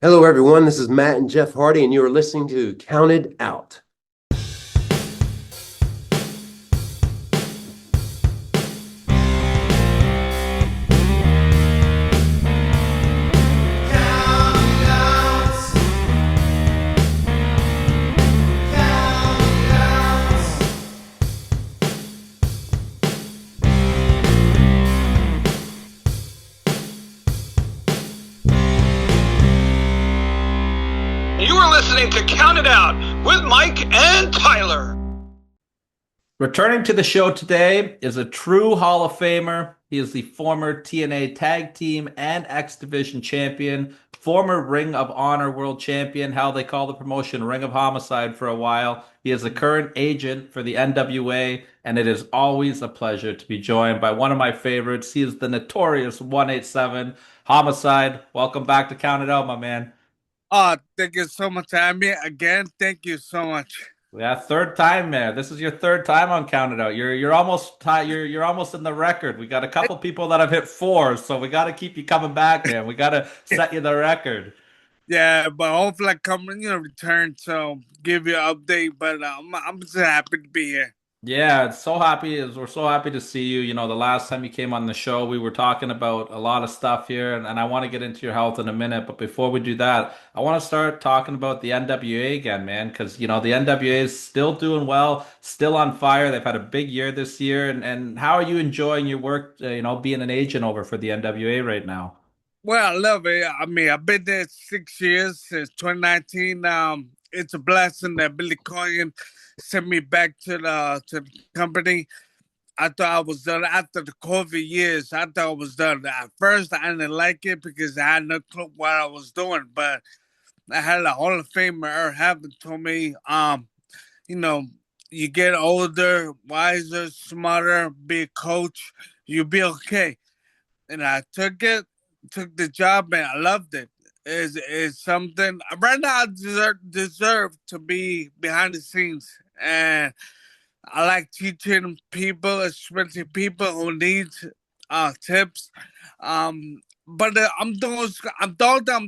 Hello, everyone. This is Matt and Jeff Hardy, and you are listening to Counted Out. You are listening to Count It Out with Mike and Tyler. Returning to the show today is a true Hall of Famer. He is the former TNA Tag Team and X Division champion, former Ring of Honor World Champion, how they call the promotion Ring of Homicide for a while. He is the current agent for the NWA, and it is always a pleasure to be joined by one of my favorites. He is the notorious 187 Homicide. Welcome back to Count It Out, my man. Oh, thank you so much for having me again. Thank you so much. Yeah, third time, man. This is your third time on Count It Out. You're almost you're almost in the record. We got a couple people that have hit four, so we got to keep you coming back, man. We got to set you the record. Yeah, but hopefully I come, return, so give you an update. But I'm just happy to be here. Yeah, it's so happy. We're so happy to see you. You know, the last time you came on the show, we were talking about a lot of stuff here, and I want to get into your health in a minute. But before we do that, I want to start talking about the NWA again, man, because the NWA is still doing well, still on fire. They've had a big year this year, and how are you enjoying your work? Being an agent over for the NWA right now. Well, I love it. I mean, I've been there 6 years since 2019. It's a blessing that Billy Corgan sent me back to the company. I thought I was done after the COVID years. I thought I was done. At first, I didn't like it because I had no clue what I was doing. But I had a Hall of Famer, Earl Hammond, told me, you know, you get older, wiser, smarter, be a coach, you'll be okay. And I took the job, and I loved it. Is something right now I deserve to be behind the scenes, and I like teaching people, especially people who need tips. But I'm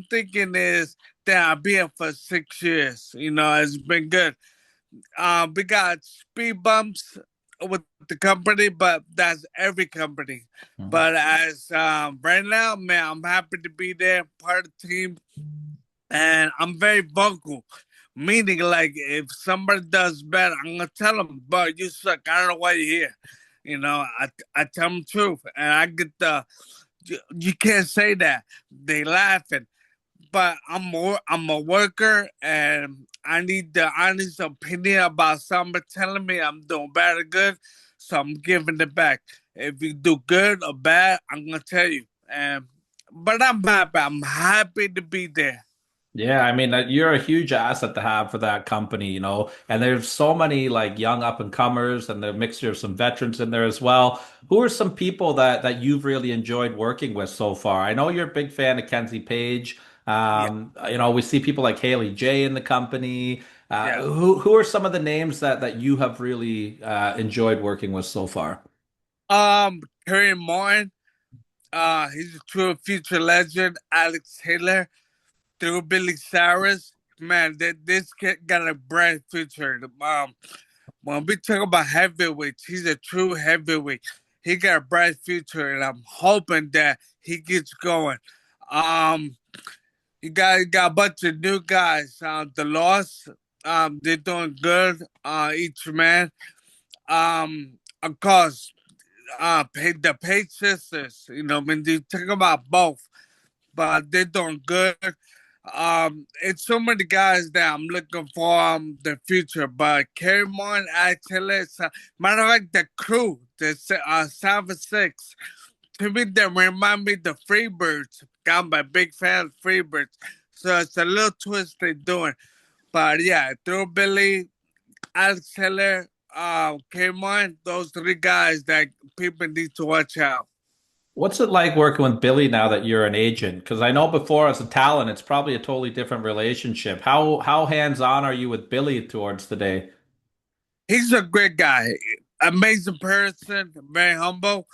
thinking is that I've been here for 6 years. It's been good. We got speed bumps with the company, but that's every company. Mhm. But as right now, man, I'm happy to be there, part of the team, and I'm very vocal. Meaning, like, if somebody does bad, I'm gonna tell them, "But you suck. I don't know why you're here." I tell them the truth, and I get you can't say that. They laughing, but I'm a worker, and I need the honest opinion about somebody telling me I'm doing bad or good, so I'm giving it back. If you do good or bad, I'm gonna tell you. And but I'm happy. I'm happy to be there. Yeah, I mean, you're a huge asset to have for that company, and there's so many like young up and comers and the mixture of some veterans in there as well. Who are some people that you've really enjoyed working with so far? I know you're a big fan of Kenzie Page. Yeah, We see people like Haley J in the company. yeah. Who are some of the names that you have really enjoyed working with so far? Terry Martin. He's a true future legend. Alex Taylor. Through Billy Cyrus. Man, this kid got a bright future. When we talk about heavyweights, he's a true heavyweight. He got a bright future, and I'm hoping that he gets going. Um, you got a bunch of new guys. The Lost, they're doing good. Each man. Of course, the Page sisters. When you talk about both, but they're doing good. It's so many guys that I'm looking for the future, but Kerry Moore, actually, matter of fact, the crew, the 7-6, to me, they remind me the Freebirds. I'm a big fan of Freebirds, so it's a little twist they're doing. But yeah, through Billy, Alex Taylor, Kerry Moore, those three guys that people need to watch out. What's it like working with Billy now that you're an agent? Because I know before as a talent, it's probably a totally different relationship. How hands-on are you with Billy towards the day? He's a great guy, amazing person, very humble.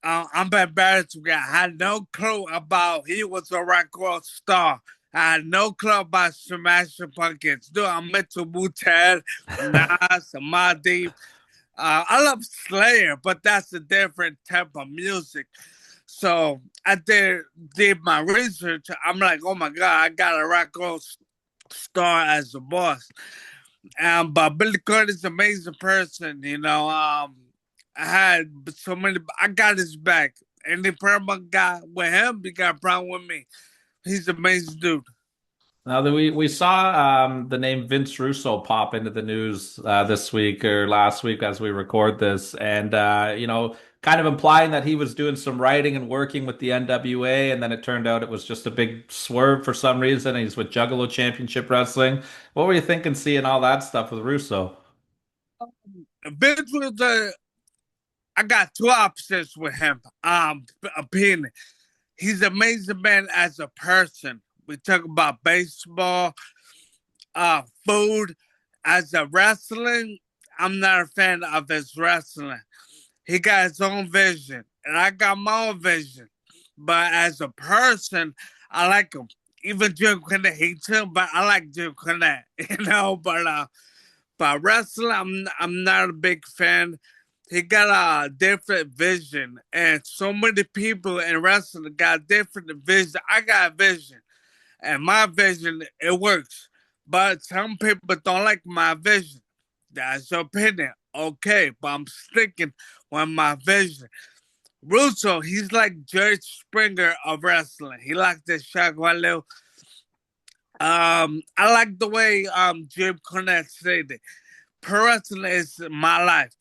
I'm embarrassed. I had no clue about he was a rock star. I had no clue about Smashing Pumpkins. Dude, I'm into Wu-Tang, Nas, Amadi. I love Slayer, but that's a different type of music. So I did my research. I'm like, oh my God, I got a rock and star as a boss. But Billy Connolly is an amazing person, you know. I had so many. I got his back. Any problem I got with him, he got a problem with me. He's an amazing dude. Now that we saw the name Vince Russo pop into the news this week or last week as we record this, and kind of implying that he was doing some writing and working with the NWA, and then it turned out it was just a big swerve for some reason. And he's with Juggalo Championship Wrestling. What were you thinking seeing all that stuff with Russo? Vince was I got two options with him. Opinion. He's an amazing man as a person. We talk about baseball, food. As a wrestling, I'm not a fan of his wrestling. He got his own vision, and I got my own vision. But as a person, I like him. Even Jim Cornette hates him, but I like Jim Cornette, you know. But wrestling, I'm not a big fan. He got a different vision, and so many people in wrestling got different vision. I got a vision, and my vision it works. But some people don't like my vision. That's your opinion. Okay, but I'm sticking with my vision. Russo, he's like George Springer of wrestling. He likes the Shaquille. I like the way Jim Cornette said it. Pro wrestling is my life.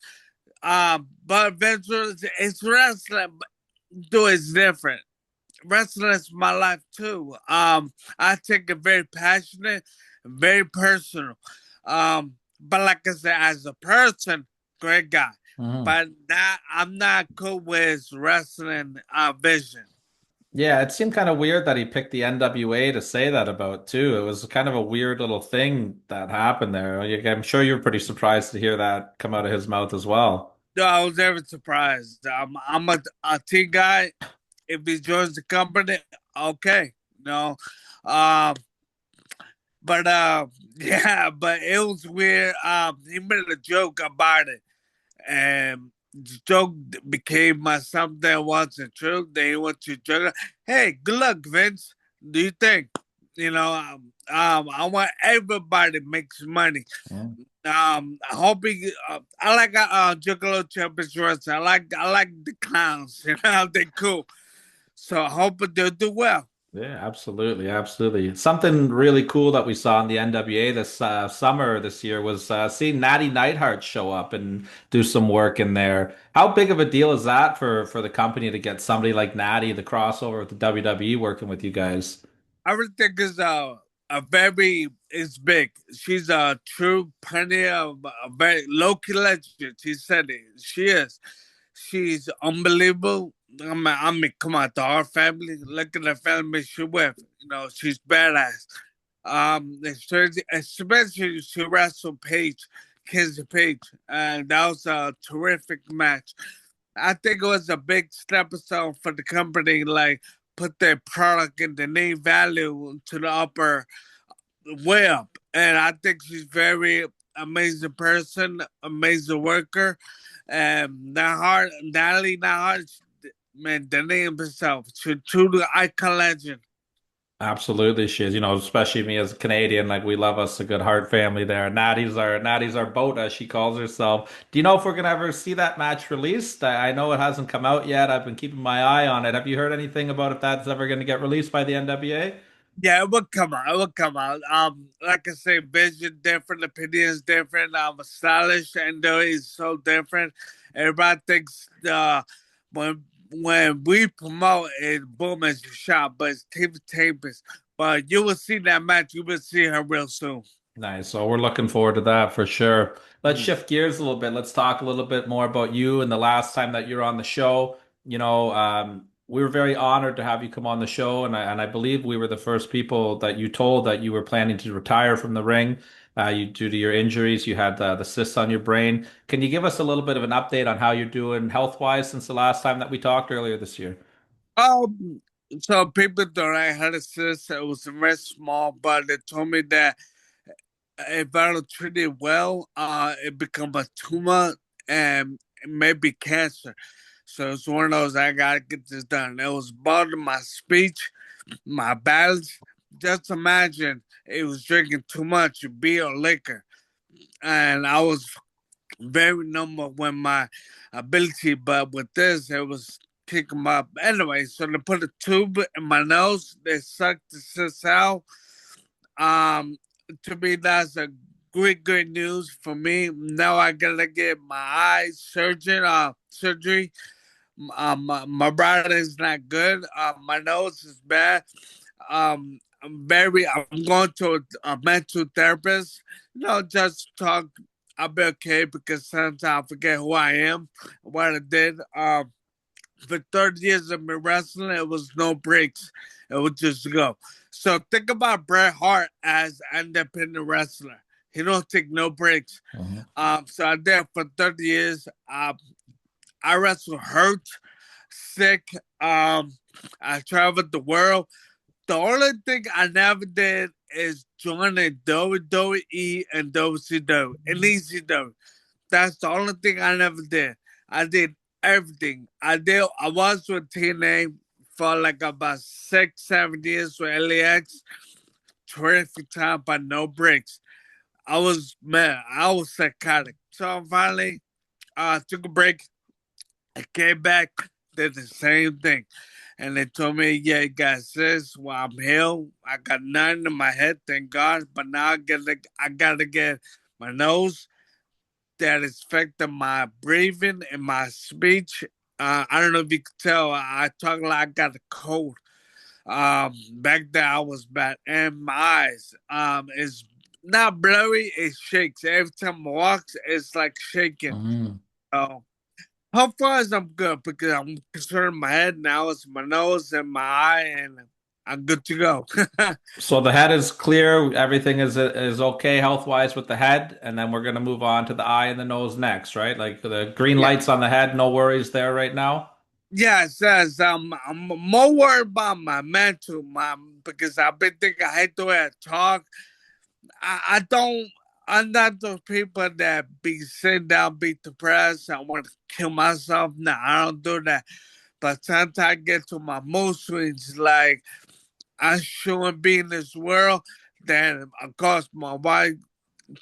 But eventually it's wrestling, but do it's different. Wrestling is my life too. I take it very passionate, very personal. But like I said, as a person, great guy. Mhm. But I'm not cool with wrestling vision. Yeah, it seemed kind of weird that he picked the NWA to say that about too. It was kind of a weird little thing that happened there. I'm sure you were pretty surprised to hear that come out of his mouth as well. No, I was never surprised. I'm a team guy. If he joins the company, okay. No. Um, but yeah, but it was weird. He made a joke about it, and the joke became something that wasn't true. They want to joke. Hey, good luck, Vince. Do you think? You know, I want everybody to make some money. Mm. I hope he. I like Juggalo Championship. I like the clowns. You know, they're cool. So I hope they'll do well. Yeah, absolutely, absolutely. Something really cool that we saw in the NWA this summer this year was seeing Natty Neidhart show up and do some work in there. How big of a deal is that for the company to get somebody like Natty, the crossover with the WWE, working with you guys? Everything is a very is big. She's a true pioneer of a very local legend. She said it. She is. She's unbelievable. Come on, to our family. Look at the family she with. You know, she's badass. Especially she wrestled Paige, Kenzie Page, and that was a terrific match. I think it was a big stepping stone for the company, like put their product and the name value to the upper way up. And I think she's very amazing person, amazing worker. And Natalie Nahart, man, the name itself, she's truly icon legend. Absolutely, she is. Especially me as a Canadian, like we love us a good Hart family there. Natty's our boat, as she calls herself. Do you know if we're gonna ever see that match released? I know it hasn't come out yet. I've been keeping my eye on it. Have you heard anything about if that's ever gonna get released by the NWA? Yeah, it would come out. It would come out. Like I say, vision different, opinions different. Stylish and is so different. Everybody thinks when we promote it, boom, it's a shot, but it's tapes. But you will see that match. You will see her real soon. Nice. So we're looking forward to that for sure. Let's Mm. shift gears a little bit. Let's talk a little bit more about you and the last time that you're on the show. We were very honored to have you come on the show, and I believe we were the first people that you told that you were planning to retire from the ring. You due to your injuries, you had the cysts on your brain. Can you give us a little bit of an update on how you're doing health wise since the last time that we talked earlier this year? Um, So people thought I had a cyst. It was very small, but they told me that if I don't treat it well, it become a tumor and maybe cancer. So it's one of those I gotta get this done. It was bothering my speech, my balance. Just imagine it was drinking too much beer or liquor, and I was very normal with my ability, but with this, it was kicking my up. Anyway, so they put a tube in my nose. They sucked the cyst out. Um, to me, that's a good news for me. Now I gotta get my eye surgery. My brother is not good. My nose is bad. I'm going to a mental therapist. Just talk. I'll be okay because sometimes I forget who I am, what I did. For 30 years of me wrestling, it was no breaks. It would just go. So think about Bret Hart as an independent wrestler. He don't take no breaks. So I did for 30 years. I wrestled hurt, sick. I traveled the world. The only thing I never did is join a WWE and WCW and ECW. That's the only thing I never did. I did everything. I was with TNA for like about 6, 7 years with LAX. Terrific time, but no breaks. I was psychotic. So finally, took a break. I came back, did the same thing. And they told me, yeah, you got this. Well, I'm healed. I got nothing in my head, thank God. But now I gotta get my nose that is affecting my breathing and my speech. I don't know if you could tell. I talk like I got a cold. Back then I was bad, and my eyes is not blurry. It shakes every time I walk. It's like shaking. So how far is I'm good because I'm concerned my head now. It's my nose and my eye, and I'm good to go. So the head is clear, everything is okay health wise with the head, and then we're gonna move on to the eye and the nose next, right? Like the green Yeah. lights on the head, no worries there right now. Yes. I'm more worried about my mental, because I've been thinking I hate the way I talk. I don't. I'm not those people that be sitting down, be depressed. I want to kill myself. No, I don't do that. But sometimes I get to my mood swings, like I shouldn't be in this world. Then, of course, my wife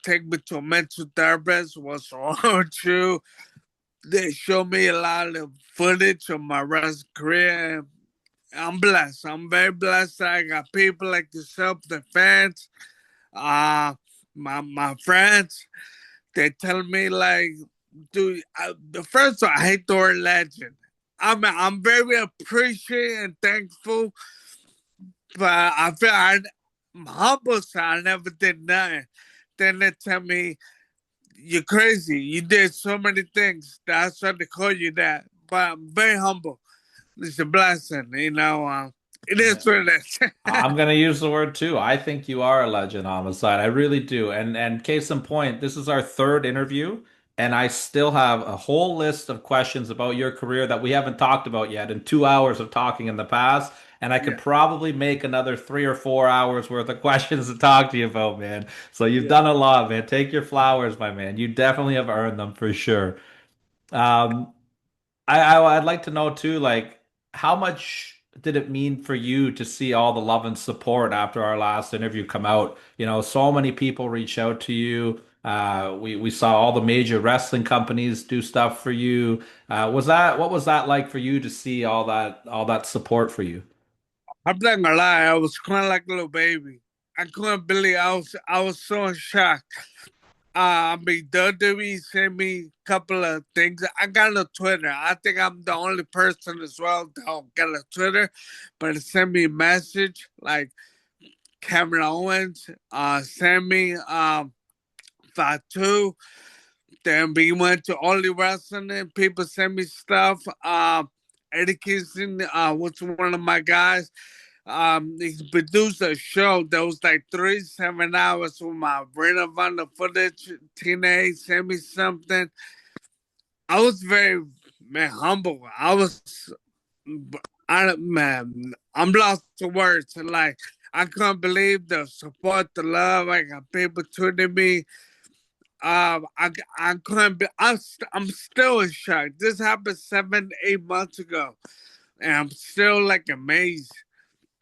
take me to a mental therapist. What's wrong with you? They show me a lot of footage of my wrestling career. I'm blessed. I'm very blessed. I got people like yourself, the fans, uh, my friends. They tell me like, dude, the first one, I hate the word legend. I'm very appreciative and thankful, but I feel I'm humble, so I never did nothing. Then they tell me, you're crazy. You did so many things. That's why they call you that. But I'm very humble. It's a blessing, it is what it is. I'm gonna use the word too. I think you are a legend, Homicide. I really do. And case in point, this is our third interview, and I still have a whole list of questions about your career that we haven't talked about yet in 2 hours of talking in the past. And I could Yeah, probably make another 3 or 4 hours worth of questions to talk to you about, man. So you've yeah. done a lot, man. Take your flowers, my man. You definitely have earned them for sure. Um, I'd like to know too, like how much did it mean for you to see all the love and support after our last interview come out? You know, so many people reach out to you. We saw all the major wrestling companies do stuff for you. What was that like for you to see all that support for you? I'm not gonna lie, I was crying like a little baby. I couldn't believe I was so in shock. WWE sent me a couple of things. I got a Twitter. I think I'm the only person as well that don't get a Twitter, but it sent me a message like Cameron Owens, sent me Fatu. Then we went to Only Wrestling and people sent me stuff. Eddie Kingston was one of my guys. He produced a show that was like 3 7 hours with my Ring of Honor footage. Teenage sent me something. I was very humble. Man, I'm lost for words. Like, I can't believe the support, the love. I got people tuning me. I couldn't be. I'm still in shock. This happened 7, 8 months ago, and I'm still like amazed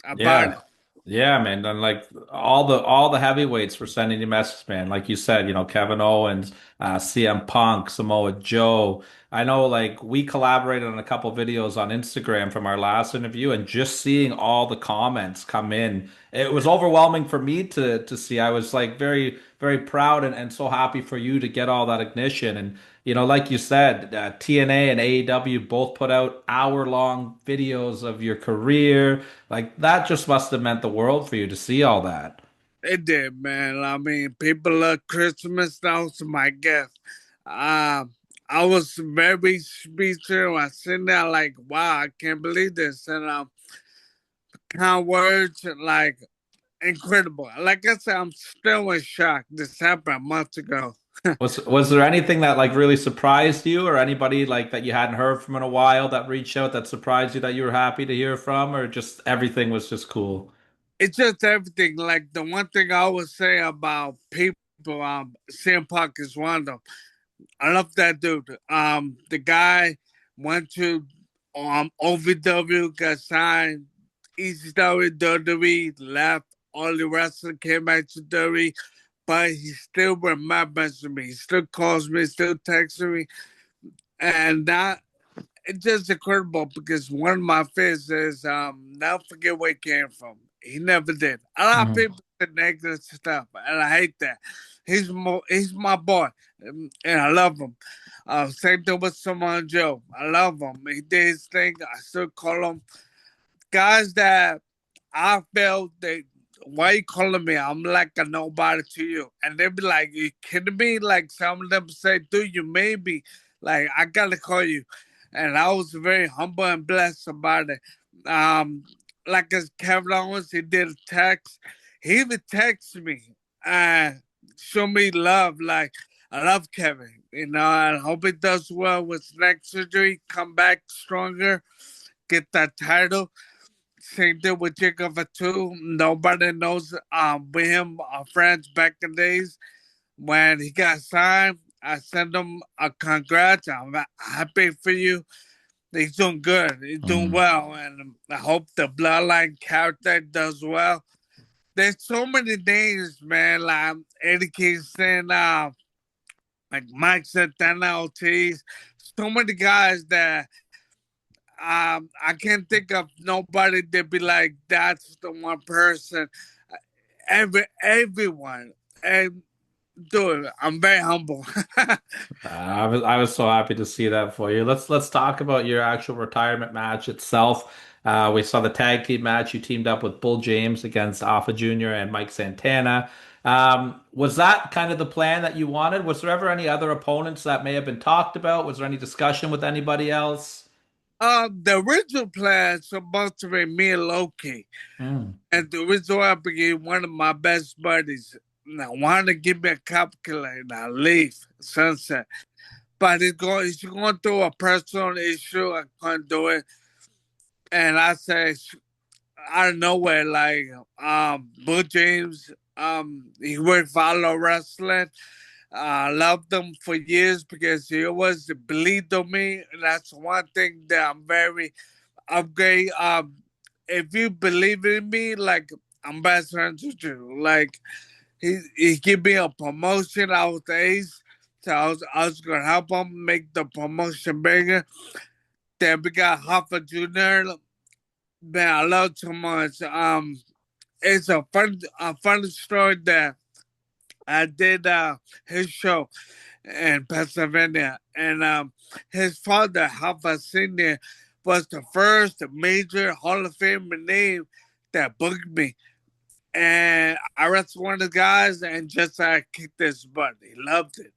about it. Yeah. Yeah, man. And like all the heavyweights were sending you messages, man. Like you said, Kevin Owens, CM Punk, Samoa Joe. I know like we collaborated on a couple videos on Instagram from our last interview, and just seeing all the comments come in, it was overwhelming for me to see. I was like very, very proud and so happy for you to get all that ignition. And like you said, TNA and AEW both put out hour-long videos of your career. Like that just must have meant the world for you to see all that. It did, man. I mean, people love Christmas. That was my gift. Um, I was very speechless. I sitting there like, wow, I can't believe this. And kind words like incredible. Like I said, I'm still in shock. This happened months ago. Was there anything that like really surprised you, or anybody like that you hadn't heard from in a while that reached out that surprised you that you were happy to hear from, or just everything was just cool? It's just everything. Like the one thing I always say about people, CM Punk is one of them. I love that dude. The guy went to OVW, got signed, ECW, WWE, left. All the wrestling came back to WWE, but he still remembers me. He still calls me, still texts me, and that it's just incredible because one of my fears is never forget where he came from. He never did. A lot of Mhm. people say negative stuff, and I hate that. He's my boy, and I love him. Same thing with Samoa Joe. I love him. He did his thing. I still call him guys that I felt they. Why you calling me? I'm like a nobody to you, and they be like, "You kidding me?" Like some of them say, "Dude, you maybe like I gotta call you," and I was very humble and blessed about it. Um, like as Kevin Owens, he did a text. He even texted me and show me love. Like I love Kevin. I hope he does well with next surgery. Come back stronger. Get that title. Same thing with Jacob too. Nobody knows with him, our friends back in the days when he got signed. I sent him a congrats. I'm happy for you. He's doing good. He's doing Mhm. well, and I hope the Bloodline character does well. There's so many names, man. Like Eddie Kingston, like Mike Santana Ortiz. So many guys that I can't think of nobody that be like that's the one person. Everyone, and dude, I'm very humble. I was so happy to see that for you. Let's talk about your actual retirement match itself. We saw the tag team match. You teamed up with Bull James against Alpha Jr. and Mike Santana. Was that kind of the plan that you wanted? Was there ever any other opponents that may have been talked about? Was there any discussion with anybody else? The original plan is supposed to be me and Loki, Mm. and the original I became one of my best buddies. Now, wanted to give me a calculator, I leave Sunset, but he's going through a personal issue. I couldn't do it, and I said out of nowhere, like Bull James, he would follow wrestling. I loved him for years because he always believed in me, and that's one thing that I'm very upgrade. If you believe in me, like I'm best friends with you. Like he gave me a promotion. I was the ace, so I was gonna help him make the promotion bigger. Then we got Hoffa Junior. Man, I love too much. It's a funny story that I did his show in Pennsylvania, and his father, Hoffa Senior, was the first major Hall of Fame name that booked me. And I wrestled one of the guys, and just I kicked his butt. He loved it.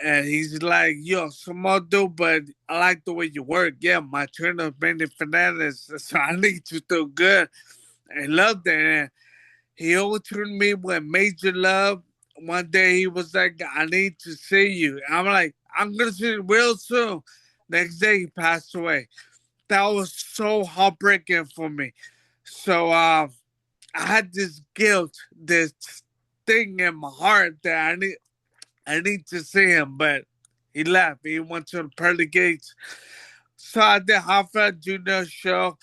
And he's like, yo, small dude, but I like the way you work. Yeah, my trainer Benny Fernandez, so I need you to do good. I loved it. And he overturned me with major love. One day he was like, I need to see you. I'm like, I'm going to see you real soon. Next day he passed away. that was so heartbreaking for me. So I had this guilt, this thing in my heart that I need to see him, but he left. He went to the pearly gates. So I did Hoffa Jr. show,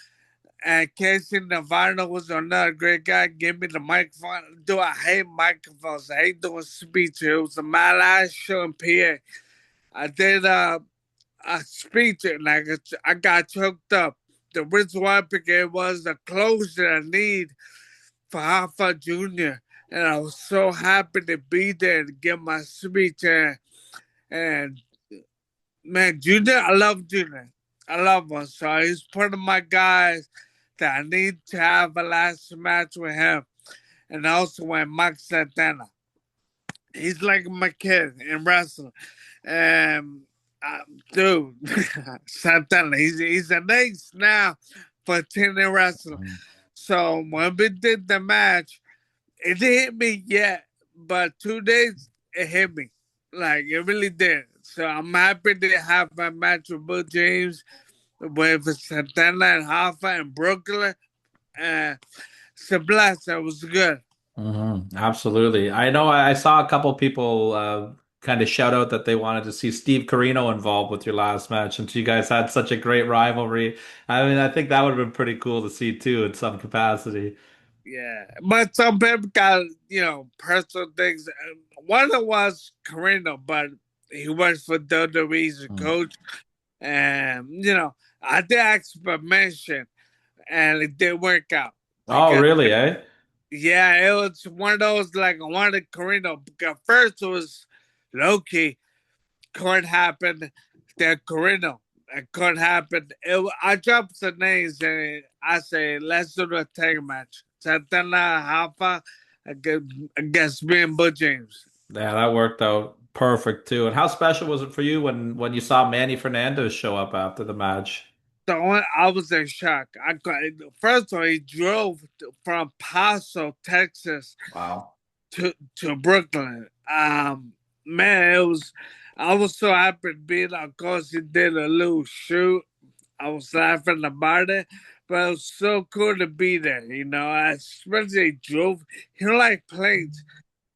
and Casey Navarro was another great guy. Gave me the microphone. Dude, I hate microphones. I hate doing speeches. It was a mad ass show in PA. I did a speech and I got choked up. The reason why because it was the closure I need for Hoffa Jr. And I was so happy to be there to give my speech. And man, Junior, I love Junior. I love him. So he's one of my guys that I need to have a last match with him. And also with Mike Santana. He's like my kid in wrestling. And dude, Santana, he's an ace now for TNA wrestling. So when we did the match, it didn't hit me yet, but 2 days it hit me. Like it really did. So I'm happy to have a match with Bill James, with Santana and Hoffa in Brooklyn. It's a blast. That was good. Absolutely. I know I saw a couple people kind of shout out that they wanted to see Steve Corino involved with your last match, since you guys had such a great rivalry. I mean, I think that would have been pretty cool to see too in some capacity. Yeah, but some people got personal things. One of them was Carino, but he works for WWE as a coach, and I did ask for mention, and it didn't work out. Oh, really, eh? Yeah, it was one of those like I wanted Carino because first it was low key, could happen, then Carino. It could happen. I dropped some names and I say, let's do the tag match. Santana Hoffa against me and Bud James. Yeah, that worked out perfect too. And how special was it for you when you saw Manny Fernandez show up after the match? So I was in shock. First of all, he drove from Paso, Texas, Wow. to Brooklyn. Man, I was so happy to be there. Of course, he did a little shoot. I was laughing about it, but it was so cool to be there. Especially he drove. He don't like planes,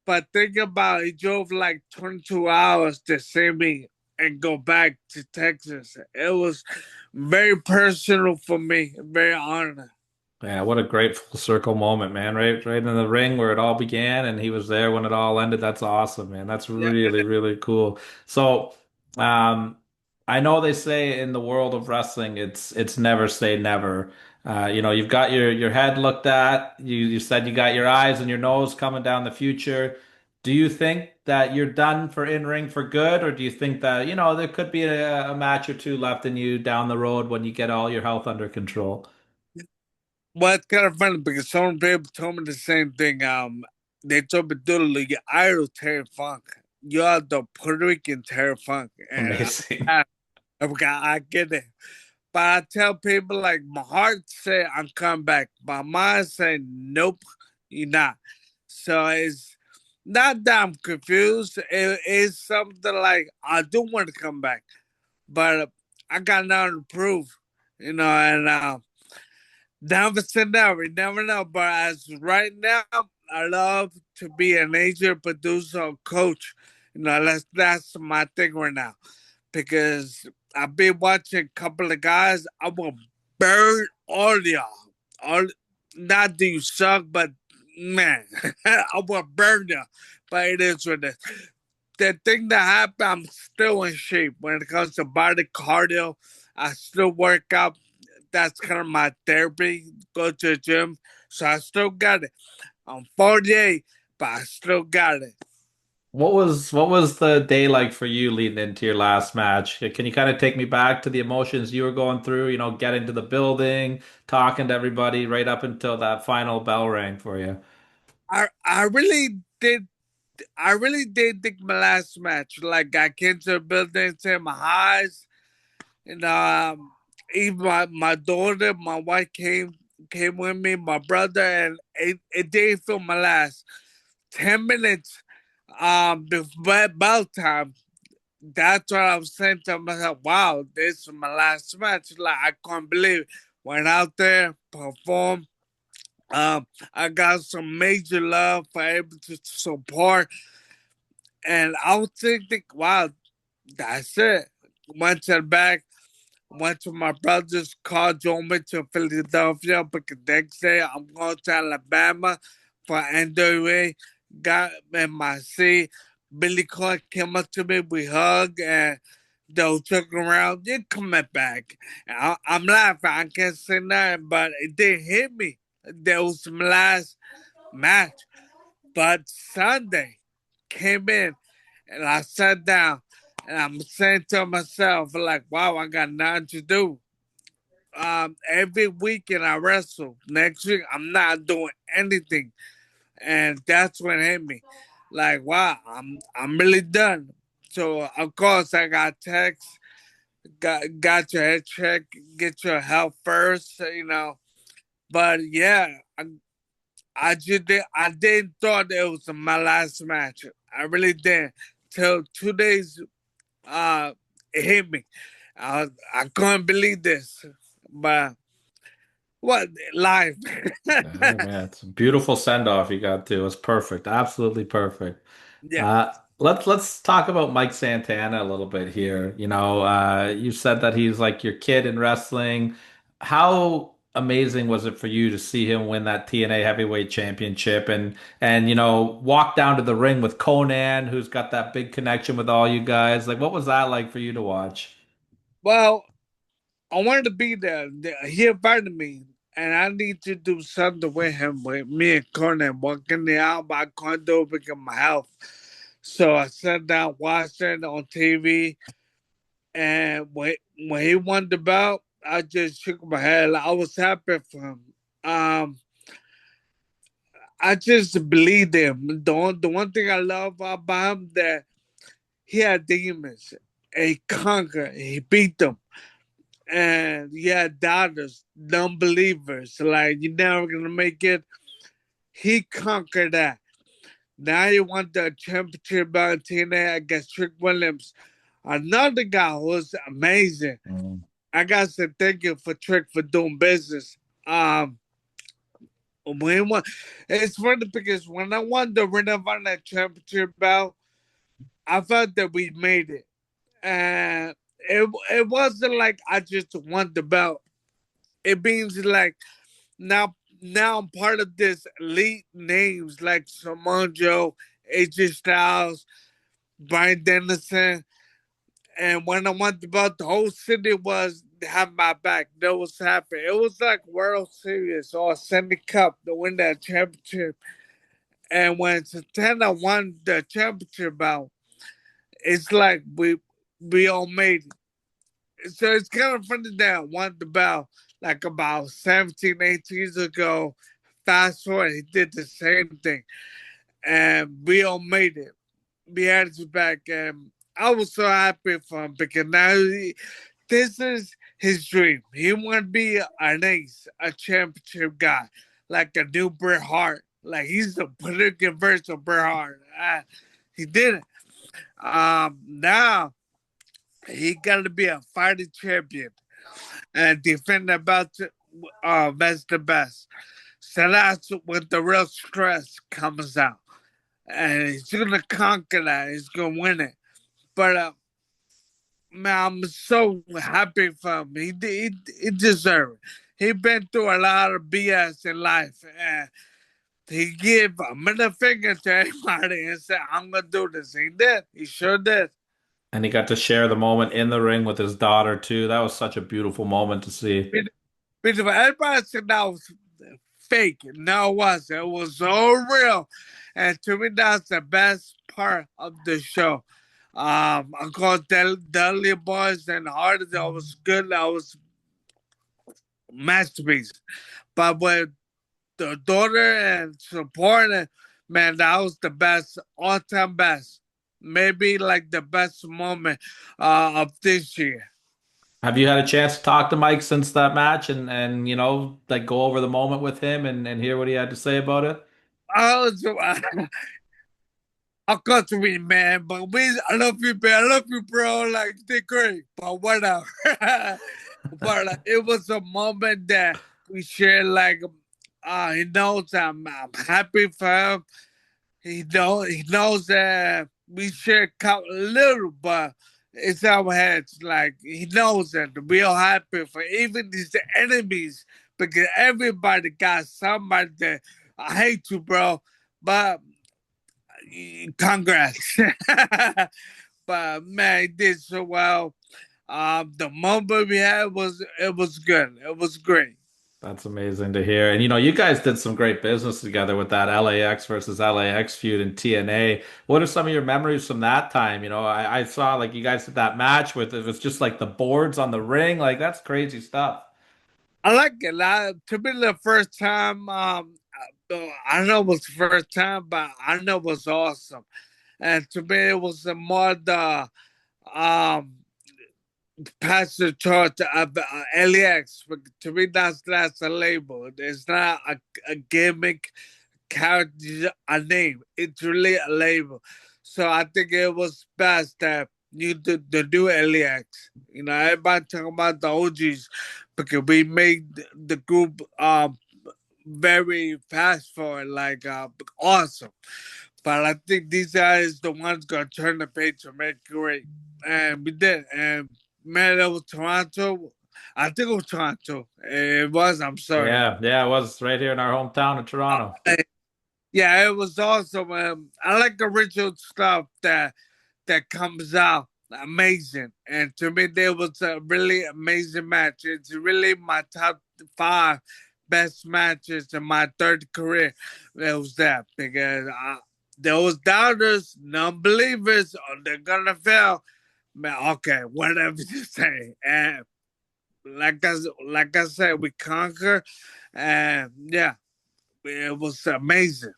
but think about it, he drove like 22 hours to see me and go back to Texas. It was very personal for me, very honored. Yeah, what a great full circle moment, man. Right in the ring where it all began and he was there when it all ended. That's awesome, man. That's Yeah. really, really cool. So, I know they say in the world of wrestling, it's never say never. You've got your head looked at. You said you got your eyes and your nose coming down the future. Do you think that you're done for in ring for good, or do you think that, there could be a match or two left in you down the road when you get all your health under control? Well, it's kind of funny because some people told me the same thing. They told me, dude, your idol Terry Funk. You are the Puerto Rican Terry Funk. And Amazing. I get it. But I tell people, like, my heart say I'm coming back. My mind say, nope, you're not. So it's not that I'm confused. It's something like I do want to come back. But I got nothing to prove, and never say never, never know. But as right now, I love to be an agent, producer, or coach. That's my thing right now. Because I've been watching a couple of guys. I will burn all y'all. All not that you suck, but man, I will burn you. But it is what it is. The thing that happened, I'm still in shape when it comes to body cardio. I still work out. That's kind of my therapy. Go to the gym. So I still got it. I'm 48, but I still got it. What was the day like for you leading into your last match? Can you kind of take me back to the emotions you were going through, getting to the building, talking to everybody right up until that final bell rang for you? I really did think my last match. Like I came to the building, said my highs, and even my daughter, my wife came with me, my brother, and it didn't feel my last 10 minutes. Before bell time, that's what I was saying to myself. Wow, this is my last match. Like I can't believe it. Went out there, performed. I got some major love for able to support, and I was thinking, wow, that's it. Went to the back, went to my brother's car, drove me to Philadelphia, but the next day I'm going to Alabama for NWA. Got in my seat. Billy Clark came up to me, we hugged, and they took around. You're coming back. I'm laughing. I can't say nothing, but it didn't hit me. That was my last match. But Sunday came in, and I sat down, and I'm saying to myself, like, wow, I got nothing to do. Every weekend I wrestle. Next week I'm not doing anything, and that's what hit me. Like, wow, I'm really done. So of course I got text, got your head checked, get your health first, you know. But yeah, I just I didn't thought it was my last match. I really didn't. Till 2 days, uh, it hit me. I couldn't believe this, but what life? Yeah, man, it's a beautiful send off you got too. It's perfect, absolutely perfect. Yeah. Uh, let's talk about Mike Santana a little bit here. You said that he's like your kid in wrestling. How amazing was it for you to see him win that TNA Heavyweight Championship and walk down to the ring with Conan, who's got that big connection with all you guys? Like, what was that like for you to watch? Well, I wanted to be there. He invited me, and I need to do something with him. With me and Conan walking the out, but I couldn't do it because of my health. So I sat down, watched it on TV, and when he won the belt, I just shook my head. I was happy for him. Um, I just believed him. The one thing I love about him that he had demons. And he conquered. He beat them. And he had doubters, non-believers. Like, you're never going to make it. He conquered that. Now he won the championship belt in TNA against Trick Williams. Another guy who was amazing. Mm. I got to say thank you for Trick for doing business. When he won, it's funny because when I won the Ring of Honor championship belt, I felt that we made it. And it wasn't like I just won the belt. It means like now I'm part of this elite names like Samoa Joe, AJ Styles, Brian Dennison. And when I won the belt, the whole city was have my back. That was happy. It was like World Series or Sunday Cup to win that championship. And when Santana won the championship belt, it's like we all made it. So it's kind of funny that I won the belt like about 17, 18 years ago. Fast forward, he did the same thing. And we all made it. We had his back. And I was so happy for him because now this is his dream. He want to be an ace, a championship guy, like a new Bret Hart. Like he's the political version of Bret Hart. He did it. Now he got to be a fighting champion and defend about best the best. So that's when the real stress comes out. And he's gonna conquer that. He's gonna win it. But man, I'm so happy for him. He deserved it. He been through a lot of BS in life, and he gave a middle finger to everybody and said, "I'm gonna do this." He did. He sure did. And he got to share the moment in the ring with his daughter too. That was such a beautiful moment to see. Because everybody said that was fake. No, it wasn't. It was so real. And to me, that's the best part of the show. Of course, Dudley Boys and Hard, that was good. That was masterpiece. But with the daughter and supporting, man, that was the best, all time best. Maybe like the best moment of this year. Have you had a chance to talk to Mike since that match and like go over the moment with him and hear what he had to say about it? I was, I'll cut to me, man. But I love you, man. I love you, bro. Like, stay great. But whatever. But it was a moment that we shared. Like, he knows I'm happy for him. He knows that we share a little, but it's our heads. Like, he knows that we are happy for even these enemies, because everybody got somebody that I hate you, bro. But congrats. But man, he did so well. The moment we had was good. It was great. That's amazing to hear. And you guys did some great business together with that LAX versus LAX feud in TNA. What are some of your memories from that time? I saw like you guys did that match with it was just like the boards on the ring. Like that's crazy stuff. I like it. To be the first time, I don't know it was the first time, but I know it was awesome. And to me, it was more the um pass the torch of LAX. To me, that's a label. It's not a gimmick, character, a name. It's really a label. So I think it was best that you did the new LAX. Everybody talking about the OGs because we made the group very fast forward, like awesome. But I think these guys the ones gonna turn the page and make it great. And we did. And man, it was Toronto. I think it was Toronto. It was, I'm sorry. Yeah, yeah, it was right here in our hometown of Toronto. Yeah, it was awesome. I like original stuff that comes out amazing. And to me, there was a really amazing match. It's really my top 5 best matches in my third career. It was that because there was doubters, non-believers, they're gonna fail. Man, okay, whatever you say. And like I said, we conquer, and yeah, it was amazing.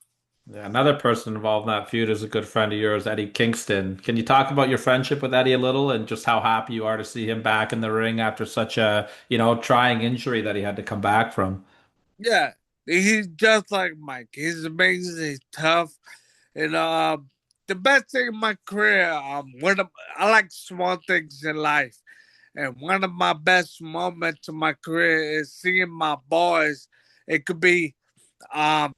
Yeah, another person involved in that feud is a good friend of yours, Eddie Kingston. Can you talk about your friendship with Eddie a little and just how happy you are to see him back in the ring after such a, trying injury that he had to come back from? Yeah, he's just like Mike. He's amazing. He's tough. And the best thing in my career, I like small things in life. And one of my best moments in my career is seeing my boys. It could be um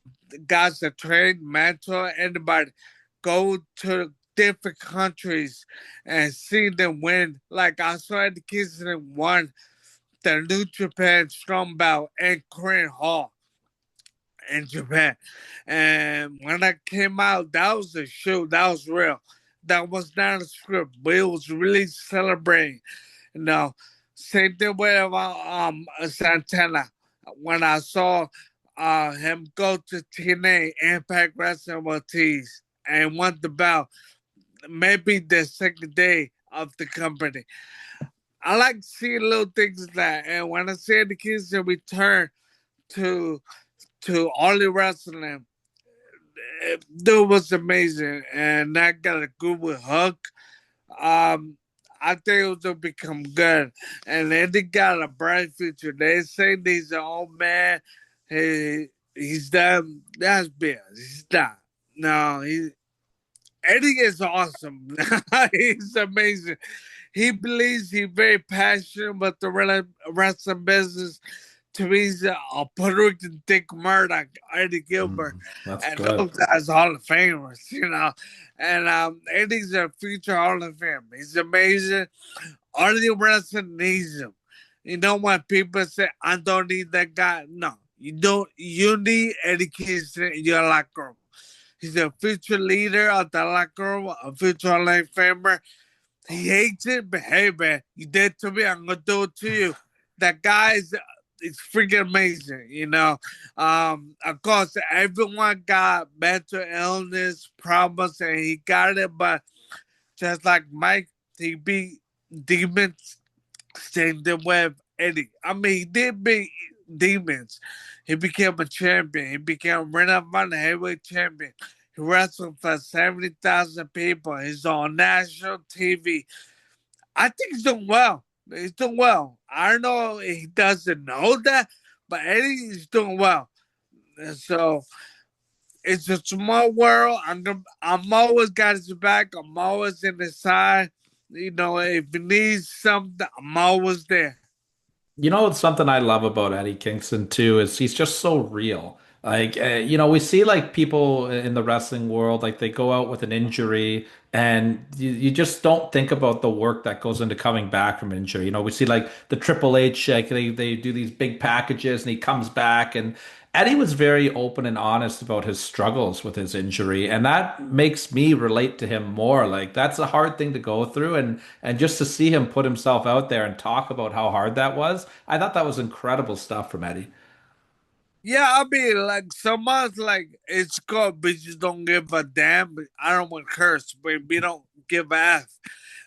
guys that train, mentor, anybody go to different countries and see them win. Like I saw the kids that won the New Japan Strong Belt and Korean Hall in Japan. And when I came out, that was a show. That was real. That was not a script, but it was really celebrating. You know, same thing with Santana. When I saw him go to TNA Impact Wrestling with Tees and won the belt, maybe the second day of the company. I like seeing little things like that. And when I see the kids that return to Ollie Wrestling, it was amazing. And I got a good with Hook. Um, I think it was to become good. And then they got a bright future. They say he's an old man. He's done. That's BS. He's not. No, Eddie is awesome. He's amazing. He believes he's very passionate about the wrestling business. To me, he's a Puerto Rican Dick Murdoch, Eddie Gilbert, That's and good. those guys Hall of Famers. And Eddie's a future Hall of Famer. He's amazing. All the wrestling needs him. When people say, I don't need that guy, no, you don't. You need Eddie Kingston in your locker room. He's a future leader of the locker room, a future Hall of Famer. He hates it, but hey, man, you did to me, I'm gonna do it to you. That guy's it's freaking amazing. Of course, everyone got mental illness problems, and he got it, but just like Mike, he beat demons. Same thing with Eddie. I mean, he did beat demons. He became a champion. He became Ring of Honor heavyweight champion. He wrestled for 70,000 people. He's on national TV. I think he's doing well. He's doing well. I don't know if he doesn't know that, but Eddie is doing well. And so it's a small world. I'm always got his back. I'm always in his side. You know, if he needs something, I'm always there. You know, it's something I love about Eddie Kingston too is he's just so real. Like, we see like people in the wrestling world, like they go out with an injury and you just don't think about the work that goes into coming back from injury. You know, we see like the Triple H, like they do these big packages and he comes back and Eddie was very open and honest about his struggles with his injury, and that makes me relate to him more. Like that's a hard thing to go through, and just to see him put himself out there and talk about how hard that was, I thought that was incredible stuff from Eddie. Yeah, I mean, like someone's like, it's good, but you don't give a damn. I don't want to curse, but we don't give a F.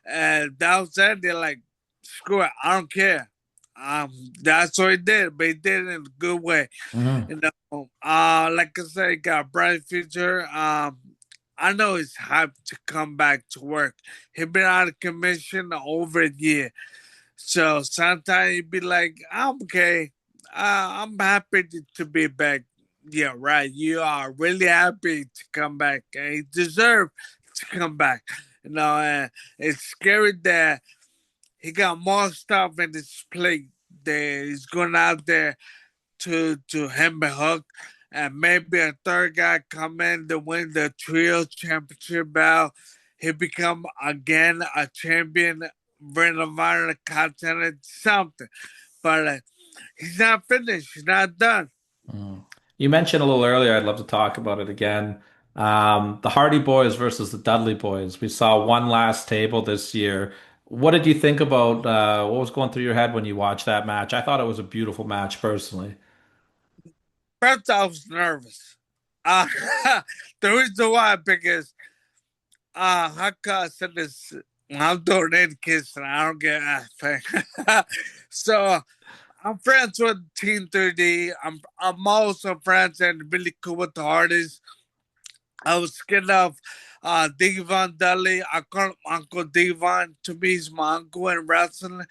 And that was it. They're like, screw it, I don't care. That's what he did, but he did it in a good way. Mhm. You know, like I said, he got a bright future. I know he's hyped to come back to work. He been out of commission over a year. So sometimes he'd be like, I'm okay. I'm happy to be back. Yeah, right. You are really happy to come back. And he deserved to come back. You know, and it's scary that he got more stuff in his plate that he's going out there to him and Hook. And maybe a third guy come in to win the trio championship bout. He become again a champion, Ring of Honor contender, something. But he's not finished. He's not done. Mm. You mentioned a little earlier, I'd love to talk about it again. The Hardy Boys versus the Dudley Boys. We saw one last table this year. What did you think about what was going through your head when you watched that match? I thought it was a beautiful match personally. First, I was nervous. Uh, the reason why, because how can I said this? I'm doing it kids and I don't get anything. So I'm friends with Team 3D. I'm also friends and really cool with the artists. I was scared of Devon Dudley. I call him Uncle Devon. To me, he's my uncle in wrestling.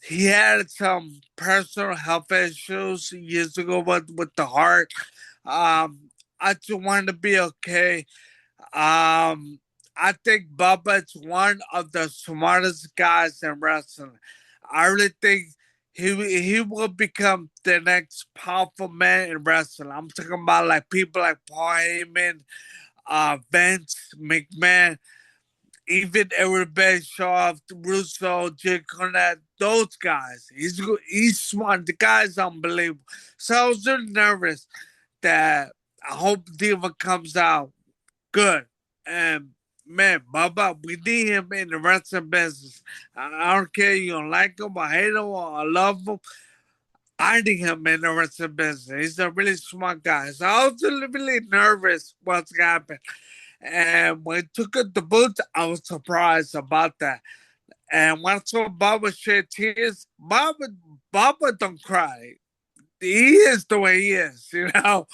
He had some personal health issues years ago with the heart. I just wanted to be okay. I think Bubba's one of the smartest guys in wrestling. I really think he will become the next powerful man in wrestling. I'm talking about like people like Paul Heyman, Vince McMahon, even Eric Bischoff, Russo, Jay Cornette, those guys. He's smart. The guy's unbelievable. So I was really nervous that I hope Diva comes out good. And man, Bubba, we need him in the wrestling business. I don't care you don't like him, I hate him, or I love him. I need him in the wrestling business. He's a really smart guy. So I was really nervous what's happened. And when he took it the boots, I was surprised about that. And when I saw Bubba shed tears, Bubba don't cry. He is the way he is, you know.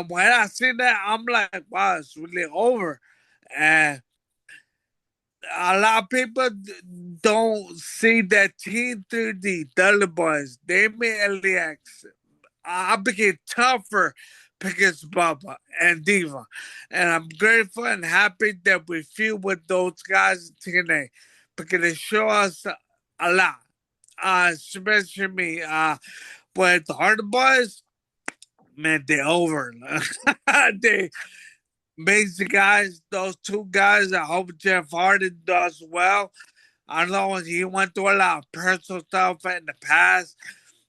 When I see that, I'm like, wow, it's really over. And a lot of people don't see that Team 3D, Dudley Boys, they made LAX. I became tougher against Bubba and Diva. And I'm grateful and happy that we feel with those guys in TNA because they show us a lot, especially me. With the Hardy Boys, man, they over. They amazing guys. Those two guys. I hope Jeff Hardy does well. I know he went through a lot of personal stuff in the past.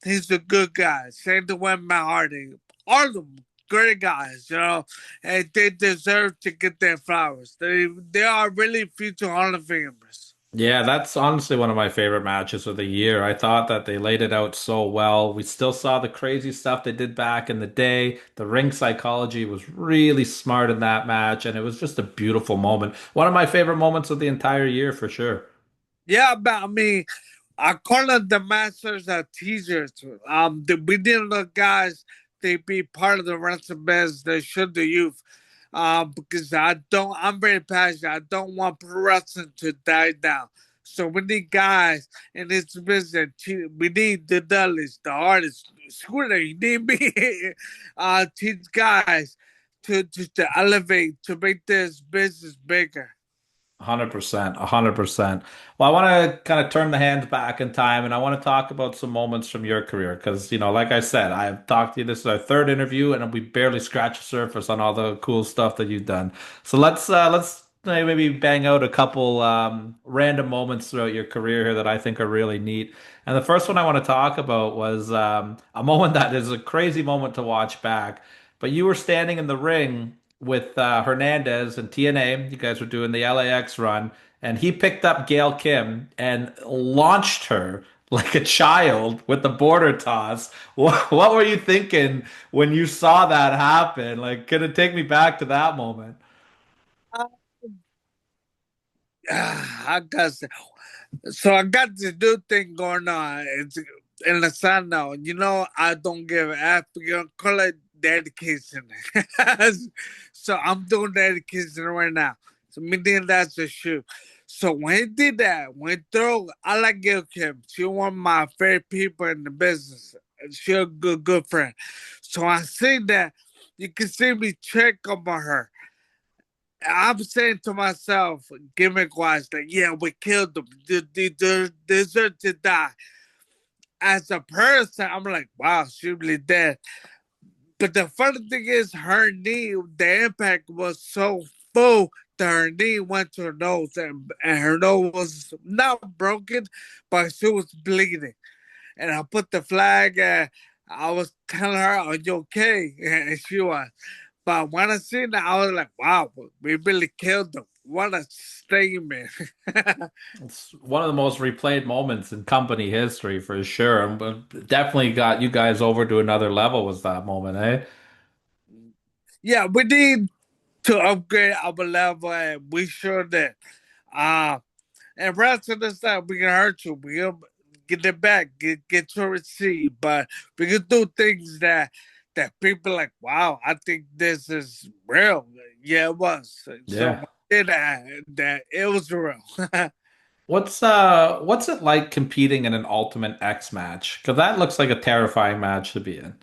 He's a good guy. Same to with Matt Hardy. All of them great guys, you know, and they deserve to get their flowers. They are really future Hall of Famers. Yeah, that's honestly one of my favorite matches of the year. I thought that they laid it out so well. We still saw the crazy stuff they did back in the day. The ring psychology was really smart in that match, and it was just a beautiful moment. One of my favorite moments of the entire year for sure. Yeah, but I mean, I call them the masters of teasers. We didn't the guys they be part of the wrestling business. They should the youth. Because I'm very passionate. I don't want pro wrestling to die down. So we need guys in this business. We need the Dudleys, the artists. Screw them. You need me. Teach guys to elevate, to make this business bigger. 100%, 100%. Well, I want to kind of turn the hands back in time and I want to talk about some moments from your career because, like I said, I've talked to you. This is our third interview and we barely scratched the surface on all the cool stuff that you've done. So let's maybe bang out a couple random moments throughout your career here that I think are really neat. And the first one I want to talk about was a moment that is a crazy moment to watch back. But you were standing in the ring with Hernandez and TNA. You guys were doing the LAX run, and he picked up Gail Kim and launched her like a child with the border toss. What were you thinking when you saw that happen? Like, could it take me back to that moment? Uh, I got so I got this new thing going on. It's in the sun now. I don't give a F. Call it dedication. So I'm doing dedication right now. So meaning that's a shoe. So when he did that, when he threw, I like Gil Kim. She one of my favorite people in the business. She a good friend. So I see that you can see me check up on her. I'm saying to myself, gimmick wise, that yeah, we killed them. They deserve to die. As a person, I'm like, wow, she really dead. But the funny thing is, her knee, the impact was so full that her knee went to her nose, and her nose was not broken, but she was bleeding. And I put the flag, and I was telling her, are you okay? And she was. But when I seen that, I was like, wow, we really killed them. What a statement. It's one of the most replayed moments in company history for sure. And definitely got you guys over to another level was that moment, eh? Yeah, we need to upgrade our level, and we sure did. Uh, and rest of the stuff, we can hurt you. We can get it back, get your receipt. But we can do things that people like, wow, I think this is real. Yeah, it was. So Yeah. when we did that it was real. What's it like competing in an Ultimate X match? Because that looks like a terrifying match to be in.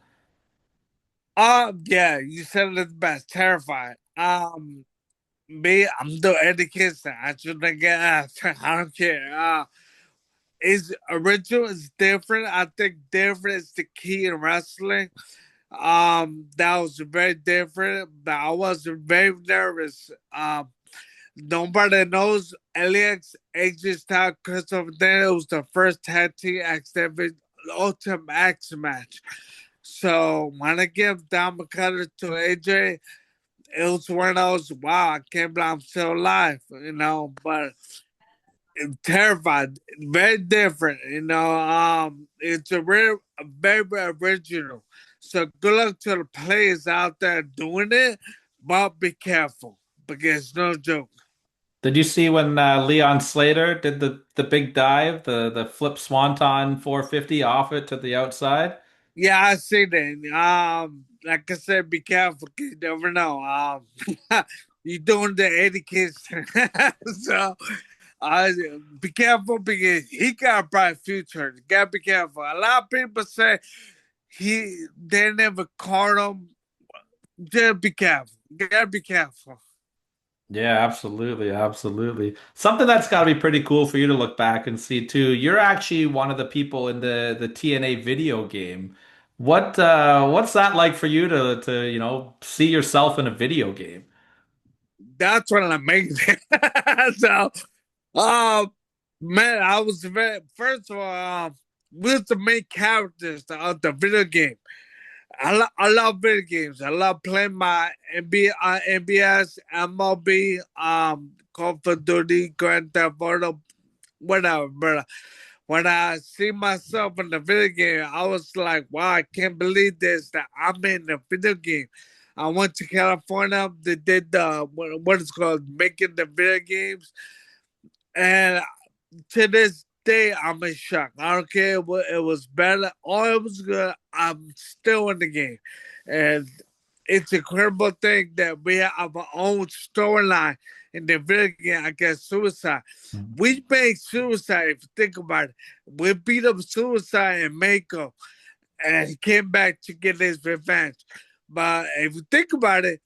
Yeah, you said it best. Terrified. Me, I'm the education. I shouldn't get asked. I don't care. Is original is different. I think different is the key in wrestling. That was very different, but I was very nervous. Nobody knows LAX AJ Styles Christopher Daniels was the first tag team X Division Ultimate X match. So when I give Don McCutter to AJ, it was one of those, wow, I can't believe I'm still alive, but I'm terrified, very different, it's very original. So good luck to the players out there doing it, but be careful because it's no joke. Did you see when Leon Slater did the big dive, the flip swanton 450 off it to the outside? Yeah, I see that. Like I said, be careful, 'cause you never know. You're doing the education, so uh, be careful because he got a bright future. You gotta be careful. A lot of people say they never caught him. Just be careful. You gotta be careful. Yeah, absolutely, absolutely. Something that's got to be pretty cool for you to look back and see too. You're actually one of the people in the TNA video game. What's that like for you to see yourself in a video game? That's what I'm making. So, uh, man, I was very first of all, we was the main characters of the video game. I love video games. I love playing my NBS, MLB, Call of Duty, Grand Theft Auto, whatever. But when I see myself in the video game, I was like, wow, I can't believe this, that I'm in the video game. I went to California. They did what is called making the video games, and to this day, I'm in shock. I don't care what it was better or it was good. I'm still in the game, and it's a incredible thing that we have our own storyline in the video game against suicide. We made suicide. If you think about it, we beat up suicide in Mako, and he came back to get his revenge. But if you think about it,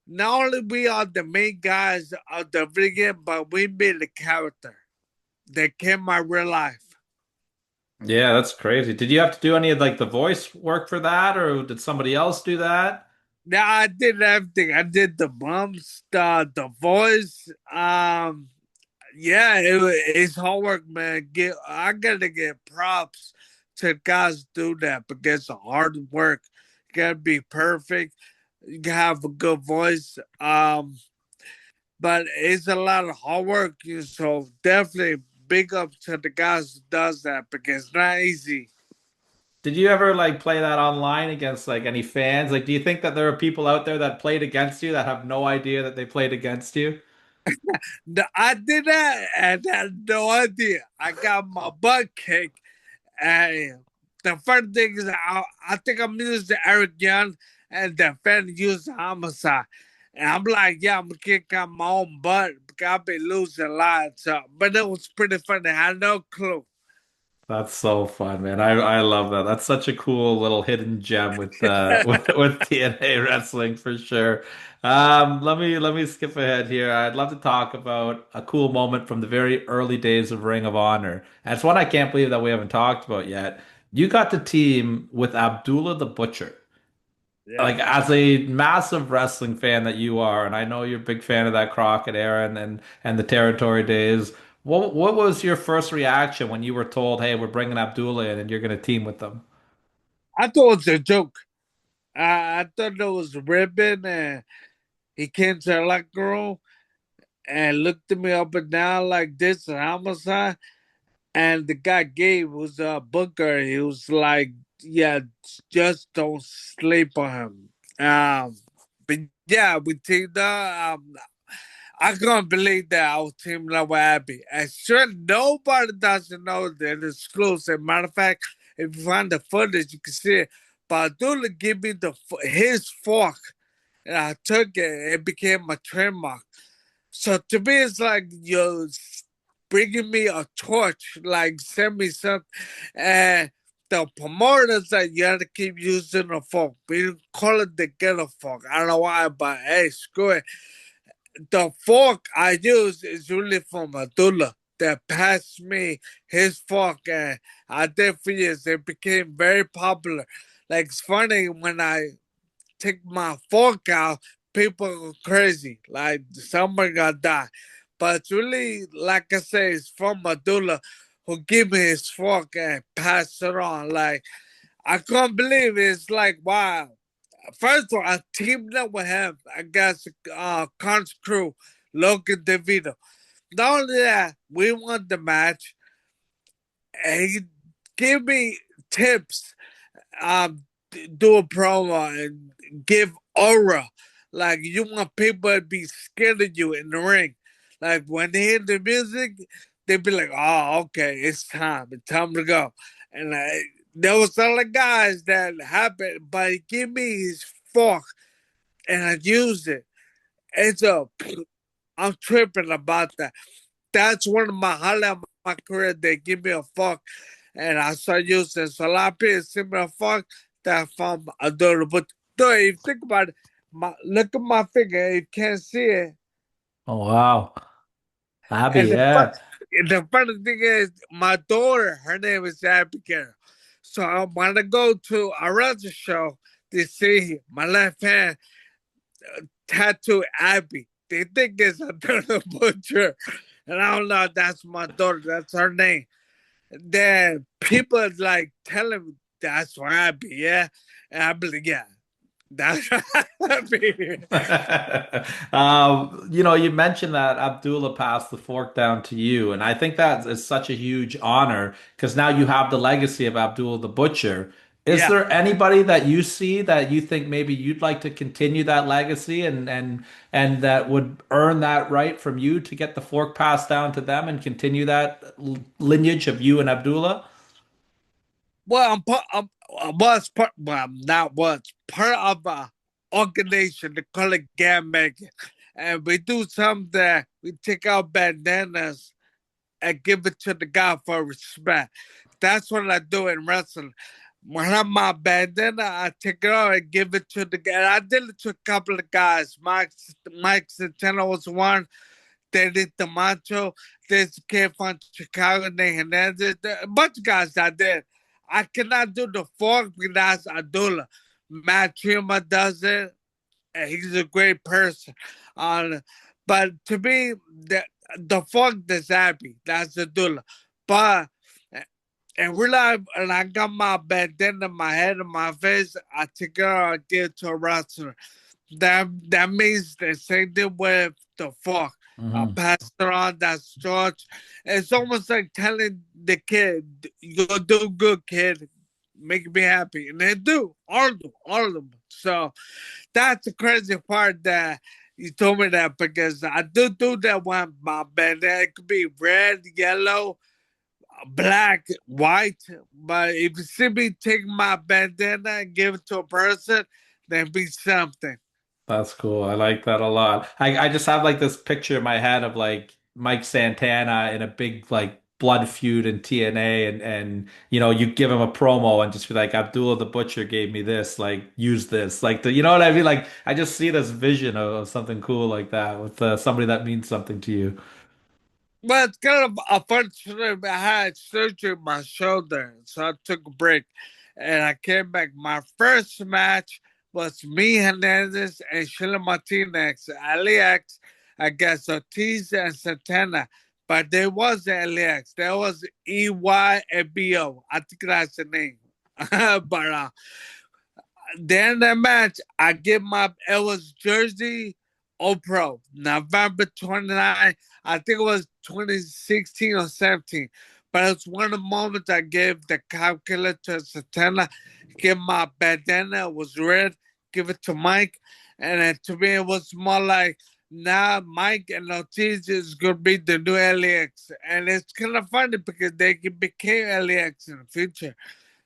not only we are the main guys of the video game, but we made the character. They came my real life. Yeah, that's crazy. Did you have to do any of like the voice work for that, or did somebody else do that? Yeah, I did everything. I did the bumps, the voice. Yeah, it's hard work, man. I gotta get props to guys who do that because it's hard work. You gotta be perfect. You gotta have a good voice. But it's a lot of hard work. So definitely big up to the guys who does that because it's not easy. Did you ever like play that online against like any fans? Like, do you think that there are people out there that played against you that have no idea that they played against you? I did that and I had no idea. I got my butt kicked. And the first thing is, I think I'm using Eric Young and the fan used Homicide. And I'm like, yeah, I'm kicking out my own butt because I've been losing a lot. So, but it was pretty funny. I had no clue. That's so fun, man. I love that. That's such a cool little hidden gem with with TNA wrestling for sure. Let me skip ahead here. I'd love to talk about a cool moment from the very early days of Ring of Honor. And it's one I can't believe that we haven't talked about yet. You got to team with Abdullah the Butcher. Yeah. Like as a massive wrestling fan that you are, and I know you're a big fan of that Crockett era and the territory days. What was your first reaction when you were told, "Hey, we're bringing Abdullah in, and you're going to team with them"? I thought it was a joke. I thought it was ribbon and he came to the locker room and looked at me up and down like this and Homicide. And the guy Gabe was a booker. He was like, yeah, just don't sleep on him. But yeah, we teamed up. I couldn't believe that I was teaming up with Abby. And sure, nobody doesn't know that it's exclusive. Matter of fact, if you find the footage, you can see it. But Abdullah gave me his fork, and I took it. It became my trademark. So to me, it's like you're bringing me a torch, like send me something. And the promoters like you have to keep using the fork. We didn't call it the ghetto fork. I don't know why, but hey, screw it. The fork I use is really from Abdullah that passed me his fork and I did for years. It became very popular. Like it's funny when I take my fork out, people go crazy. Like somebody gonna die. But it's really, like I say, it's from Abdullah who gave me his fork and passed it on. Like I can't believe it. It's like wow. First of all, I teamed up with him against Con's crew, Logan DeVito. Not only that, we won the match, and he gave me tips, do a promo and give aura. Like you want people to be scared of you in the ring. Like when they hear the music, they be like, "Oh, okay, it's time. It's time to go." And there was other guys that happened, but he gave me his fork, and I used it. And so I'm tripping about that. That's one of my highlights of my career. They give me a fork, and I start using it. So a lot of people see me a fork that I found adorable. But if you think about it, look at my finger. You can't see it. Oh wow, Abby, And yeah. the funny thing is, my daughter, her name is Abigail. So I want to go to a wrestling show to see my left hand tattoo Abby. They think it's a Turtle Butcher. And I don't know if that's my daughter, that's her name. Then people are like telling me that's for Abby, yeah. And I be like, yeah, that's Abby. You mentioned that Abdullah passed the fork down to you, and I think that is such a huge honor because now you have the legacy of Abdullah the Butcher. Is Yeah. there anybody that you see that you think maybe you'd like to continue that legacy and that would earn that right from you to get the fork passed down to them and continue that lineage of you and Abdullah? Well, I was part, well, I'm not was part of a organization they call it Gam Making. And we do something that we take out bandanas and give it to the guy for respect. That's what I do in wrestling. when I'm my bandana, I take it out and give it to the guy. I did it to a couple of guys. Mike Santana was one. They did the Macho. This kid from Chicago named Hernandez. A bunch of guys I did. I cannot do the fork because that's Abdullah. Matt Trima does it, and he's a great person. But to me, the fork is happy. That's Abdullah. But and when I got my bandana in my head and my face, I take it out and give it to a wrestler. That means the same thing with the fork. I Mhm. pass it on, that's George. It's almost like telling the kid, you'll do good, kid. Make me happy. And they do. All of them. So that's the crazy part that you told me that because I do that one, my bandana. It could be red, yellow, black, white. But if you see me take my bandana and give it to a person, then be something. That's cool. I like that a lot. I just have like this picture in my head of like Mike Santana in a big like blood feud in TNA and you know you give him a promo and just be like Abdullah the Butcher gave me this, like use this, like the, you know what I mean, like I just see this vision of something cool like that with somebody that means something to you. Well, it's kind of unfortunate. I had surgery on my shoulder, so I took a break, and I came back. My first match was me, Hernandez, and Sheila Martinez, LAX, against Ortiz and Santana. But there wasn't LAX. There was EYBO. I think that's the name. But the end of the match, I get it was Jersey Pro, November 29. I think it was 2016 or 17. But it's one of the moments I gave the calculator to Satana, give my bandana, it was red, give it to Mike. And then to me, it was more like, now Mike and Ortiz is going to be the new LAX. And it's kind of funny because they became LAX in the future.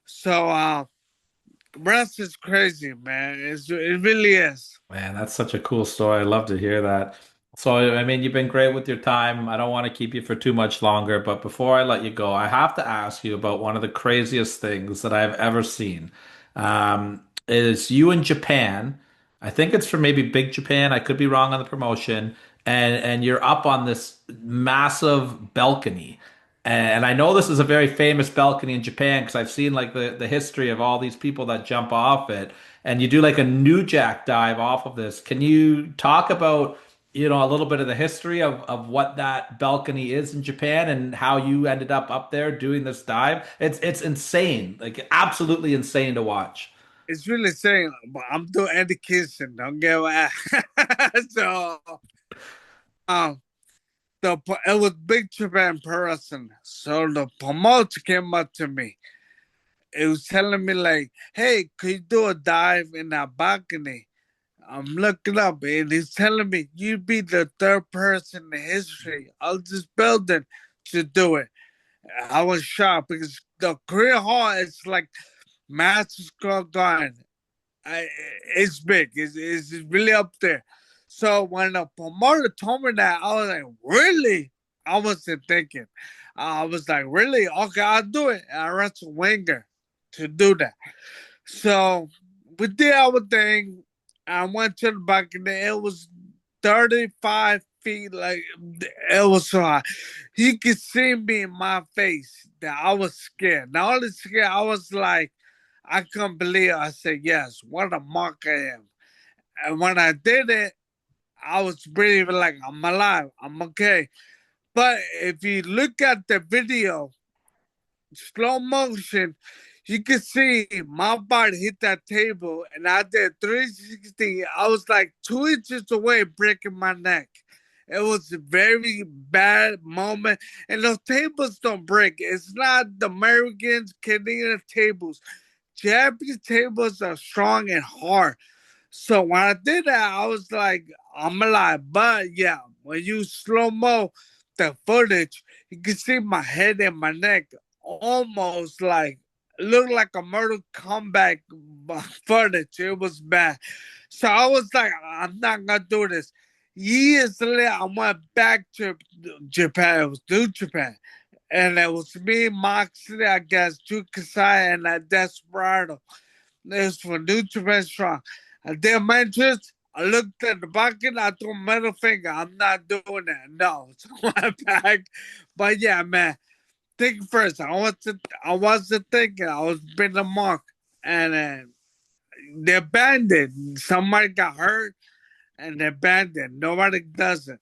So, Russ is crazy, man. It really is. Man, that's such a cool story. I love to hear that. So, I mean, you've been great with your time. I don't want to keep you for too much longer, but before I let you go, I have to ask you about one of the craziest things that I've ever seen. Is you in Japan. I think it's for maybe Big Japan. I could be wrong on the promotion. And you're up on this massive balcony. And I know this is a very famous balcony in Japan because I've seen like the history of all these people that jump off it. And you do like a new jack dive off of this. Can you talk about, you know, a little bit of the history of what that balcony is in Japan and how you ended up there doing this dive? It's insane, like absolutely insane to watch. It's really saying, but I'm doing education. Don't get what. So, um, it was Big Japan person. So the promoter came up to me. It was telling me like, "Hey, could you do a dive in that balcony?" I'm looking up, and he's telling me you'd be the third person in history of this building to do it. I was shocked because the Korea Hall is like Madison Square Garden. It's big. It's really up there. So when the promoter told me that, I was like, really? I wasn't thinking. I was like, really? Okay, I'll do it. And I wrestled Winger to do that. So we did our thing. I went to the back and it was 35 feet. Like, it was so high. You could see me in my face that I was scared. Not only scared, I was like, I couldn't believe it. I said, yes, what a mark I am. And when I did it, I was breathing like I'm alive. I'm okay. But if you look at the video, slow motion, you can see my body hit that table and I did 360. I was like 2 inches away breaking my neck. It was a very bad moment. And those tables don't break. It's not the Americans, Canadian tables. Japanese tables are strong and hard. So when I did that, I was like, I'm alive. But yeah, when you slow mo the footage, you can see my head and my neck almost like looked like a Mortal Kombat footage. It was bad. So I was like, I'm not gonna do this. Years later, I went back to Japan. It was New Japan. And it was me, Moxley, I guess, Drew Kasai, and Desperado. This for New Japan Strong. I did my entrance. I looked at the bucket. I threw a middle finger. I'm not doing that. No, so I went back. But yeah, man. Think first. I wasn't thinking. I was being a mark, and they banned it. Somebody got hurt, and they banned it. Nobody does it.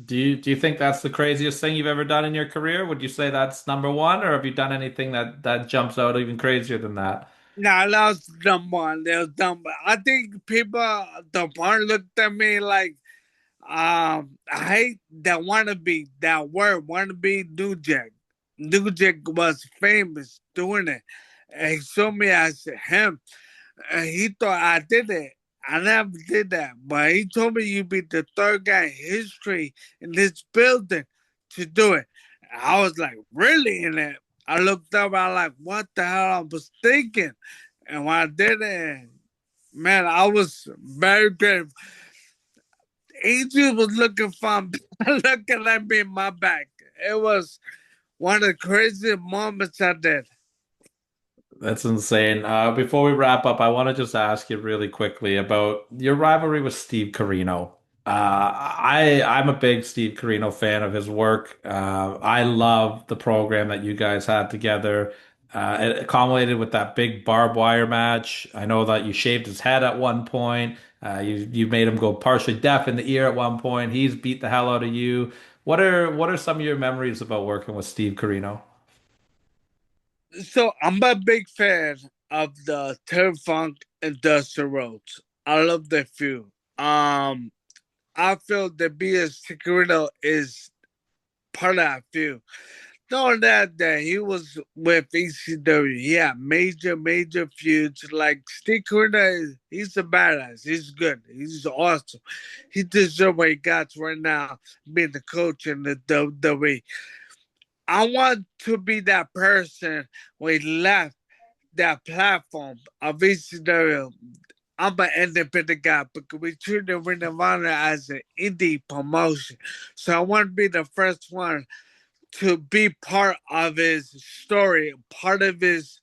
Do you think that's the craziest thing you've ever done in your career? Would you say that's number one, or have you done anything that jumps out even crazier than that? Nah, that was dumb one. That was dumb. But I think people, the bar looked at me like, I hate that wannabe, that word, wannabe New Jack. New Jack was famous doing it. And he saw me as him. And he thought I did it. I never did that. But he told me you'd be the third guy in history in this building to do it. I was like, really? In it? I looked up, I was like, what the hell I was thinking? And when I did it, man, I was very grateful. Angel was looking fun, looking at me in my back. It was one of the craziest moments I did. That's insane. Before we wrap up, I want to just ask you really quickly about your rivalry with Steve Carino. I'm a big Steve Carino fan of his work. I love the program that you guys had together. It culminated with that big barbed wire match. I know that you shaved his head at one point. You made him go partially deaf in the ear at one point. He's beat the hell out of you. What are some of your memories about working with Steve Carino? So I'm a big fan of the Terry Funk and Dusty Rhodes. I love that feud. I feel that being Securito is part of that feud. Knowing that he was with ECW, he had major feuds. Like Steve Corino, he's a badass. He's good. He's awesome. He deserves what he got right now, being the coach in the WWE. I want to be that person when he left that platform of ECW. I'm an independent guy because we treat the Ring of Honor as an indie promotion. So I want to be the first one to be part of his story, part of his,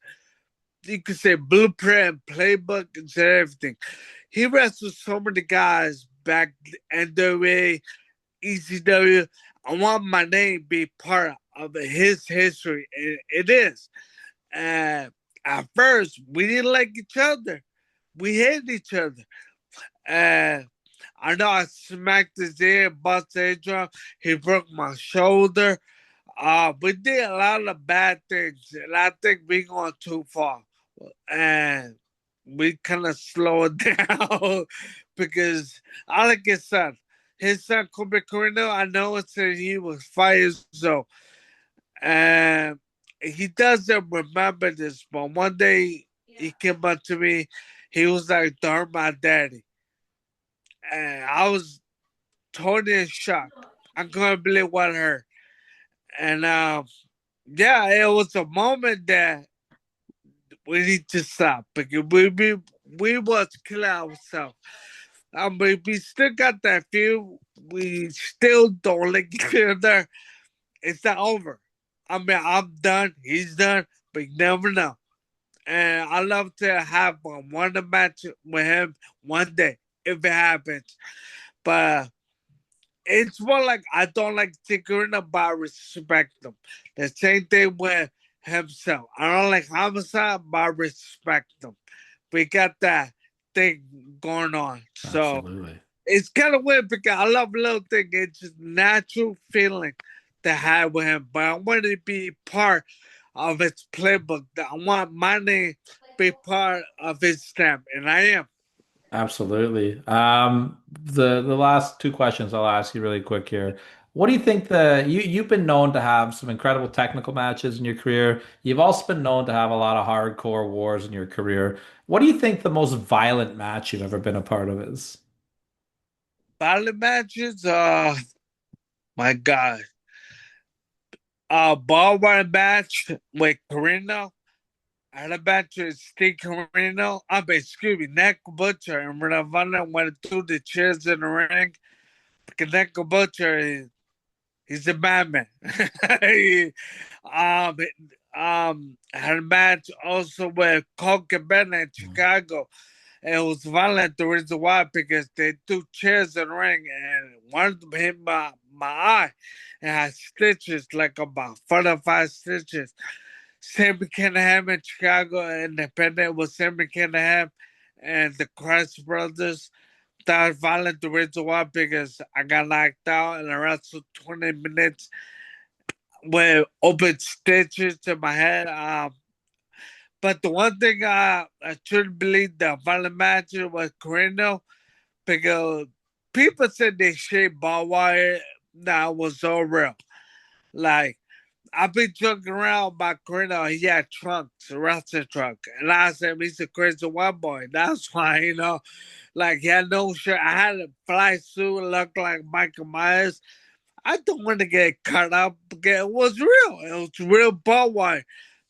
you could say, blueprint, playbook, and everything. He wrestled so many guys back NWA, ECW. I want my name to be part of his history. And it is. And at first, we didn't like each other. We hated each other. And I know I smacked his ear, busted his drum. He broke my shoulder. We did a lot of bad things, and I think we going too far. And we kind of slow it down because I like his son. His son, Kobe Corino, I know it said he was 5 years old. And he doesn't remember this, but one day he came up to me. He was like, darn my daddy. And I was totally in shock. I couldn't believe what I heard. And yeah, it was a moment that we need to stop because we was killing ourselves. We still got that feel. We still don't like each other. It's not over. I mean, I'm done. He's done, but you never know. And I love to have one match with him one day if it happens. But it's more like I don't like Tigger but I respect him. The same thing with himself. I don't like Homicide, but I respect him. We got that thing going on. So Absolutely. it's kind of weird because I love little thing. It's just natural feeling to have with him. But I want to be part of his playbook. I want my name to be part of his stamp, and I am. Absolutely. The last two questions I'll ask you really quick here. What do you think you've been known to have some incredible technical matches in your career. You've also been known to have a lot of hardcore wars in your career. What do you think the most violent match you've ever been a part of is? Battle matches, my God. Ball wire match with Carino. I had a match with Steve Carino. Excuse me, Neck Butcher. And Ravana went through the chairs in the ring. Neck Butcher He's a madman. He, um, had a match also with Colt Cabana in Chicago. It was violent. The reason why, because they threw chairs in the ring, and one of them hit my eye. It had stitches, like about 45 stitches. Sammy Cunningham in Chicago Independent was Sammy Cunningham and the Christ Brothers. That was violent. The reason why, because I got knocked out and I wrestled 20 minutes with open stitches to my head. But the one thing I truly believe the violent match was Corino, because people said they shaved barbed wire. That was so real. Like, I've been joking around about Corino. He had trunks, a wrestling trunk. And I said, he's a crazy white boy. That's why, like, he had no shirt. I had a fly suit, looked like Michael Myers. I don't want to get cut up because it was real. It was real barbed wire.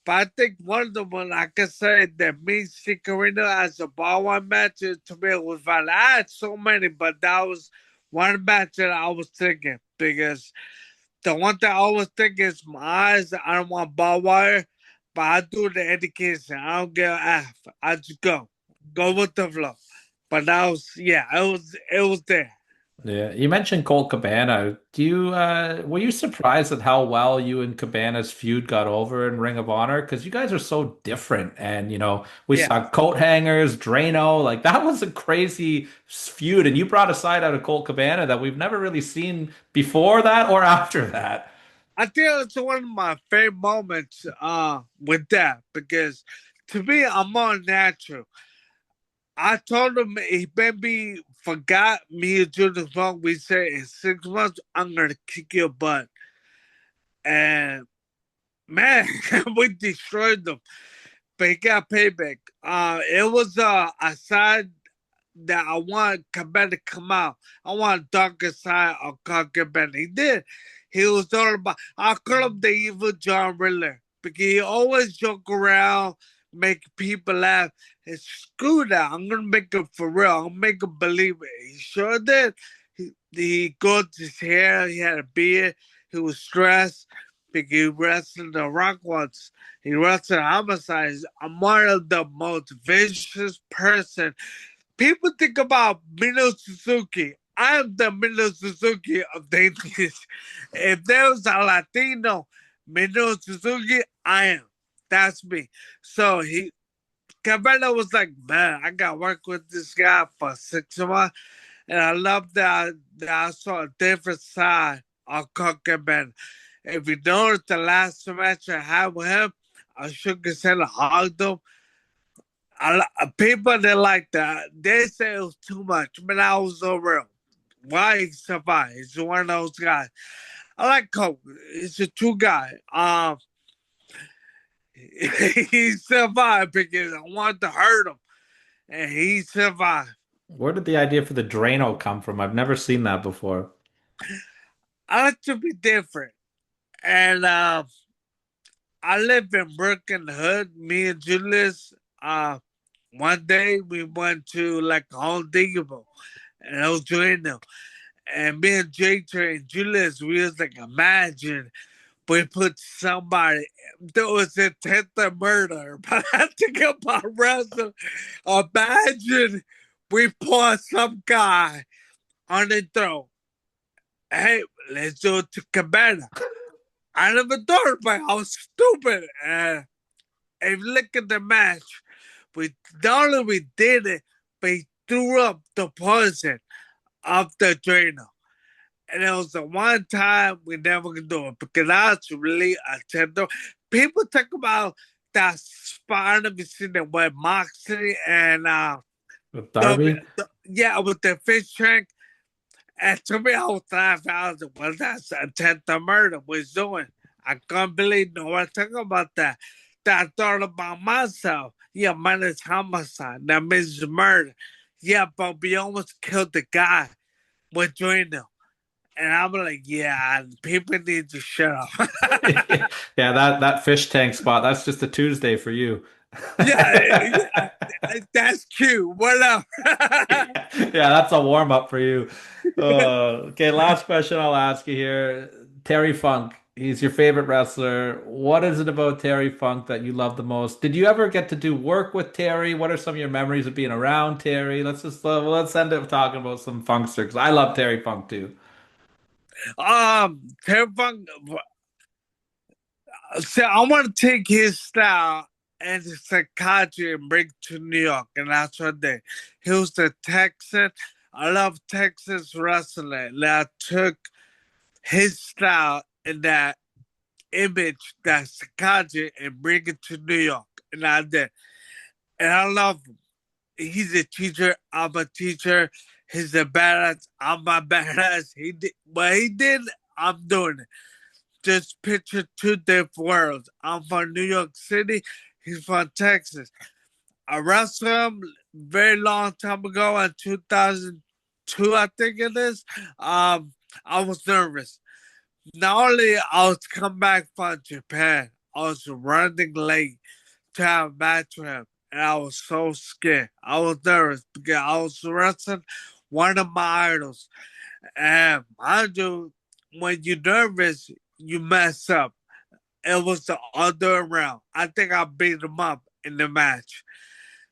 But I think one of them, when I can say that me, Sicarino, as a barbed wire match, to me, it was fun. I had so many, but that was one match that I was thinking, because the one thing I always think is my eyes, I don't want barbed wire, but I do the education. I don't give a F. I just go. Go with the flow. But that was, yeah, it was there. Yeah, you mentioned Colt Cabana. Were you surprised at how well you and Cabana's feud got over in Ring of Honor? Because you guys are so different, and we Yeah. saw coat hangers, Drano, like that was a crazy feud, and you brought a side out of Colt Cabana that we've never really seen before that or after that. I think it's one of my favorite moments with that, because to me I'm more natural. I told him he maybe forgot me and Judas Long. We said in 6 months I'm gonna kick your butt. And man, we destroyed them. But he got payback. It was a side that I want Cabana to come out. I want darker side of Cabana. He did. He was all about. I call him the evil John Riddler, because he always joke around, make people laugh. And screw that. I'm gonna make him for real. I'm gonna make him believe it. He sure did. He got his hair. He had a beard. He was stressed because he wrestled the Rock once. He wrestled Homicide. I'm one of the most vicious person. People think about Mino Suzuki. I am the Mino Suzuki of the Indians. If there was a Latino Mino Suzuki, I am. That's me. So Cabana was like, man, I got to work with this guy for 6 months. And I love that I saw a different side of Cabana. If you notice the last match I had with him, I shook his hand and hugged him. People that like that, they say it was too much, but I was so real. Why he survived? He's one of those guys. I like Coke. He's a true guy. He survived because I wanted to hurt him, and he survived. Where did the idea for the Drano come from? I've never seen that before. I like to be different, and I live in Brooklyn Hood. Me and Julius. One day we went to like a Home Depot, and I was doing them. And me and Jake and Julius, we was like, imagine we put somebody that was intent to murder. But I think about wrestling. Imagine we put some guy on the throne. Hey, let's do it to Cabana. I never thought about it. I was stupid. And if you look at the match, we not only we did it, but he threw up the poison of the Drano. And it was the one time we never could do it, because that's really a tender. People talk about that spot of seen it with Moxley and With Darby? yeah, with the fish tank. And to me, I was laughing. I was like, well, that's attempt to murder was doing. I can't believe no one talking about that. That I thought about myself. Yeah, mine is homicide. That means murder. Yeah, but we almost killed the guy with Drano. And I'm like, yeah, people need to shut up. Yeah, that fish tank spot, that's just a Tuesday for you. Yeah, that's cute. Whatever. Yeah, that's a warm up for you. Okay, last question I'll ask you here. Terry Funk. He's your favorite wrestler. What is it about Terry Funk that you love the most? Did you ever get to do work with Terry? What are some of your memories of being around Terry? Let's end up talking about some Funkster because I love Terry Funk too. Terry Funk. So I want to take his style and his psychiatry and bring it to New York, and that's what they. He was the Texan. I love Texas wrestling. And I took his style and that image, that psychiatry, and bring it to New York, and I did. And I love him. He's a teacher. I'm a teacher. He's a badass. I'm a badass. He did what he did. I'm doing it. Just picture two different worlds. I'm from New York City. He's from Texas. I wrestled him very long time ago in 2002, I think it is. I was nervous. Not only I was coming back from Japan, I was running late to have a match with him, and I was so scared. I was nervous because I was wrestling one of my idols. And mind you, when you're nervous, you mess up. It was the other way around. I think I beat him up in the match.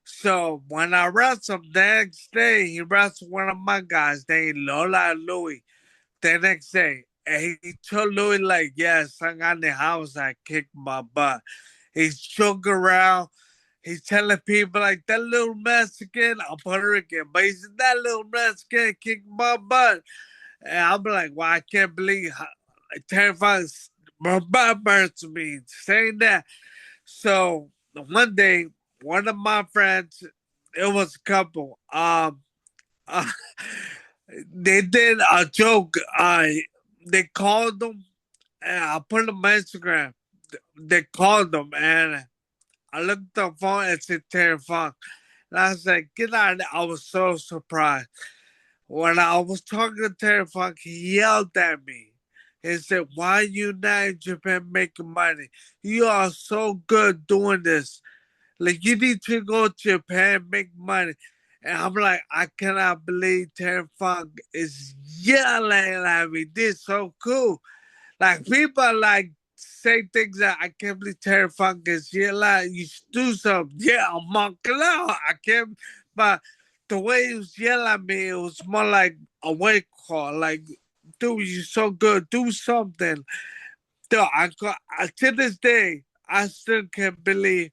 So when I wrestled him the next day, he wrestled one of my guys named Lola Louis the next day. And he told Louis, like, yeah, son, in the house, I kicked my butt. He's joking around. He's telling people, like, that little Mexican, I'm Puerto Rican, but he said, that little Mexican kicked my butt. And I'm like, well, I can't believe how terrifying my butt burns me saying that. So one day, one of my friends, it was a couple, uh, they did a joke. They called them, and I put them on Instagram. They called them, and I looked at the phone and said Terry Funk. And I was like, get out of there. I was so surprised. When I was talking to Terry Funk, he yelled at me. He said, why are you not in Japan making money? You are so good doing this. Like, you need to go to Japan and make money. And I'm like, I cannot believe Terry Funk is yelling at me. This is so cool. Like, people like say things that I can't believe Terry Funk is yelling at you should do something. Yeah, I'm monking out. I can't, but the way he was yelling at me, it was more like a wake call. Like, dude, you're so good. Do something. Dude, to this day, I still can't believe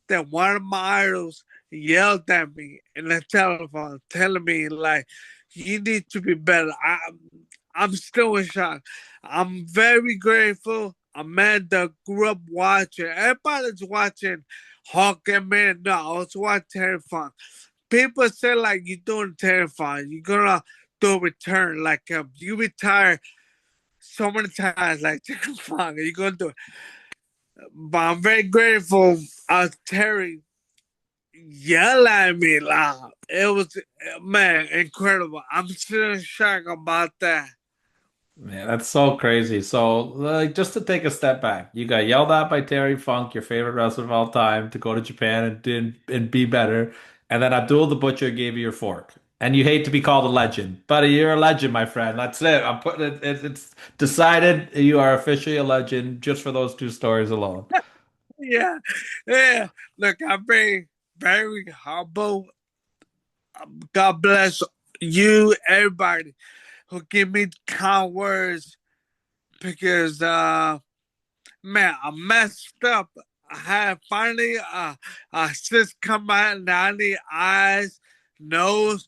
that one of my idols yelled at me in the telephone, telling me, like, you need to be better. I'm still in shock. I'm very grateful. Amanda grew up watching. Everybody's watching Hawk and Man. No, I was watching Terry Funk. People say, like, you're doing Terry Funk. You're going to do a return. Like, you retire so many times, like Terry Funk. You're going to do it. But I'm very grateful Terry yelled at me loud. It was, man, incredible. I'm still in shock about that. Man, that's so crazy. So, like, just to take a step back, you got yelled at by Terry Funk, your favorite wrestler of all time, to go to Japan and be better. And then Abdul the Butcher gave you your fork. And you hate to be called a legend, but you're a legend, my friend. That's it. I'm putting it's decided. You are officially a legend just for those two stories alone. Yeah, yeah. Look, I'm very humble. God bless you, everybody who give me kind words because, man, I messed up. I had finally a cyst come out and I need eyes, nose,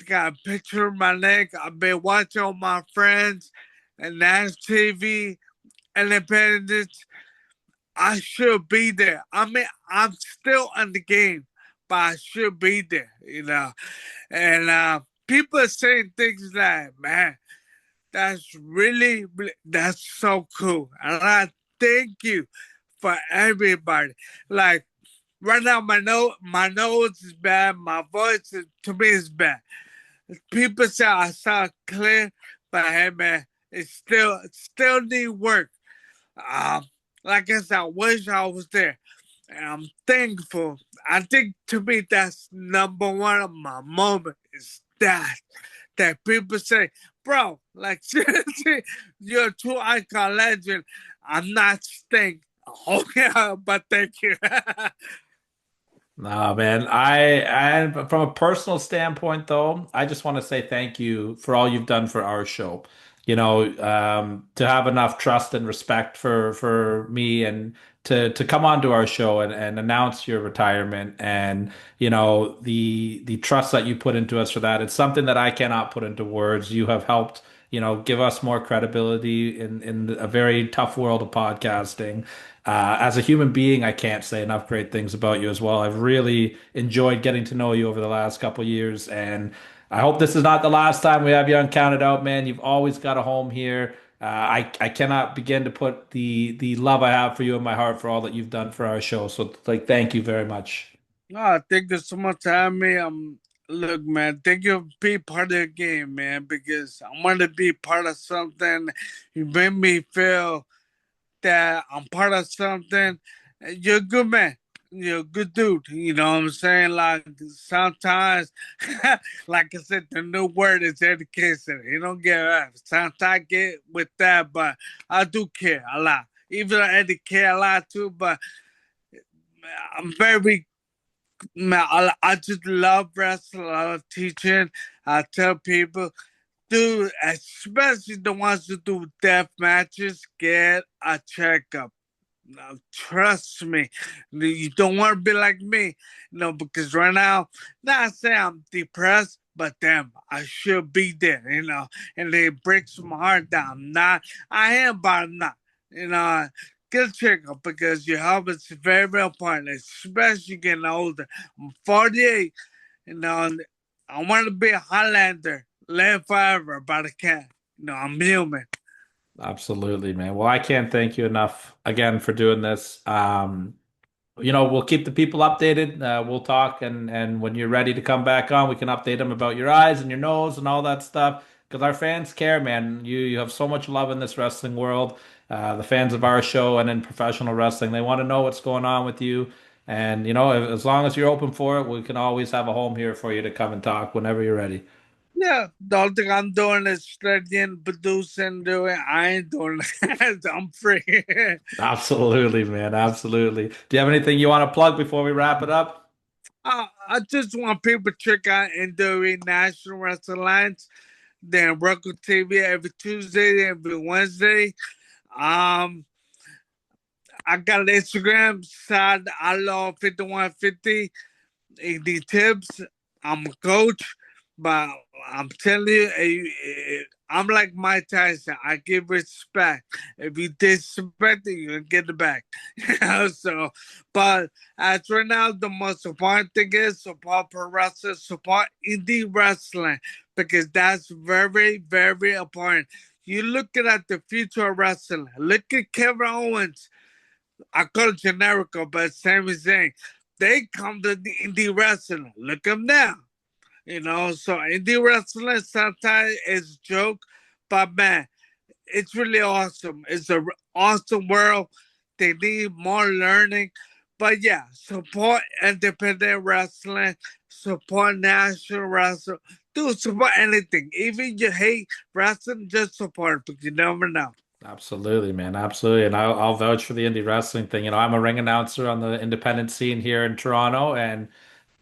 got a picture of my neck. I've been watching all my friends and national TV, independence. I should be there. I mean, I'm still in the game, but I should be there, you know. And people are saying things like, man, that's so cool. And I thank you for everybody. Like, right now, my nose is bad. My voice to me is bad. People say I sound clear, but hey, man, it still need work. Um, like I said, I wish I was there. And I'm thankful. I think to me that's number one of my moment is that that people say, bro, like seriously, you're a true icon legend. I'm not stink. Oh yeah, but thank you. Nah, man. And from a personal standpoint, though, I just want to say thank you for all you've done for our show. To have enough trust and respect for me and to come onto our show and announce your retirement and the trust that you put into us for that. It's something that I cannot put into words. You have helped, give us more credibility in a very tough world of podcasting. As a human being, I can't say enough great things about you as well. I've really enjoyed getting to know you over the last couple of years, and I hope this is not the last time we have you on Count It Out, man. You've always got a home here. I cannot begin to put the love I have for you in my heart for all that you've done for our show. So, like, thank you very much. Thank you so much for having me. Look, man, thank you for being part of the game, man, because I want to be part of something. You made me feel that I'm part of something. You're a good man. You're a good dude. You know what I'm saying? Like sometimes, like I said, the new word is education. You don't get it. Sometimes I get with that, but I do care a lot. Even I educate a lot too, but I'm very man, I just love wrestling. I love teaching. I tell people, dude, especially the ones who do death matches, get a checkup. Now, trust me, you don't want to be like me, because right now, not saying I'm depressed, but damn, I should be there, and it breaks my heart that I'm not. I am, but I'm not, you know. Get a checkup because your health is very, very important, especially getting older. I'm 48, and I want to be a Highlander, live forever, but I can't. I'm human. Absolutely, man. Well, I can't thank you enough again for doing this. We'll keep the people updated. We'll talk, and when you're ready to come back on, we can update them about your eyes and your nose and all that stuff. Because our fans care, man. You have so much love in this wrestling world. The fans of our show and in professional wrestling, they want to know what's going on with you. And as long as you're open for it, we can always have a home here for you to come and talk whenever you're ready. Yeah, the only thing I'm doing is studying, producing, doing. I ain't doing that. I'm free. Absolutely, man. Absolutely. Do you have anything you want to plug before we wrap it up? I just want people to check out NWA National Wrestling Alliance. Then Roku TV every Tuesday, every Wednesday. Um, I got an Instagram side, Outlaw 5150. The tips. I'm a coach, but I'm telling you, I'm like Mike Tyson. I give respect. If you disrespect it, you get it back. So, but as right now, the most important thing is support pro wrestling, support indie wrestling, because that's very, very important. You looking at the future of wrestling. Look at Kevin Owens. I call it generico, but Sami Zayn. They come to the indie wrestling. Look them now. So indie wrestling sometimes is a joke, but man, it's really awesome. It's an awesome world. They need more learning. But yeah, support independent wrestling, support national wrestling. Do support anything. Even you hate wrestling, just support because you never know. Absolutely, man. Absolutely. And I'll vouch for the indie wrestling thing. I'm a ring announcer on the independent scene here in Toronto and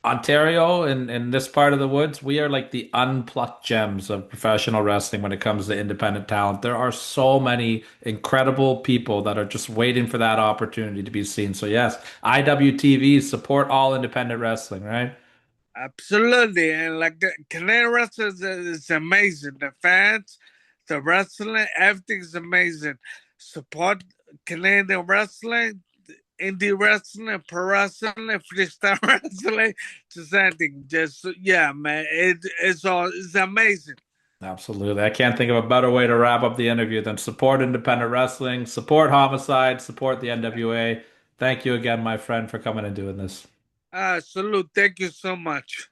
Ontario and in this part of the woods. We are like the unplucked gems of professional wrestling when it comes to independent talent. There are so many incredible people that are just waiting for that opportunity to be seen. So yes, IWTV support all independent wrestling, right? Absolutely. And like Canadian wrestling is amazing. The fans, the wrestling, everything's amazing. Support Canadian wrestling, indie wrestling, pro wrestling, freestyle wrestling, just anything. Just yeah, man. It's amazing. Absolutely. I can't think of a better way to wrap up the interview than support independent wrestling, support Homicide, support the NWA. Thank you again, my friend, for coming and doing this. Salute. Thank you so much.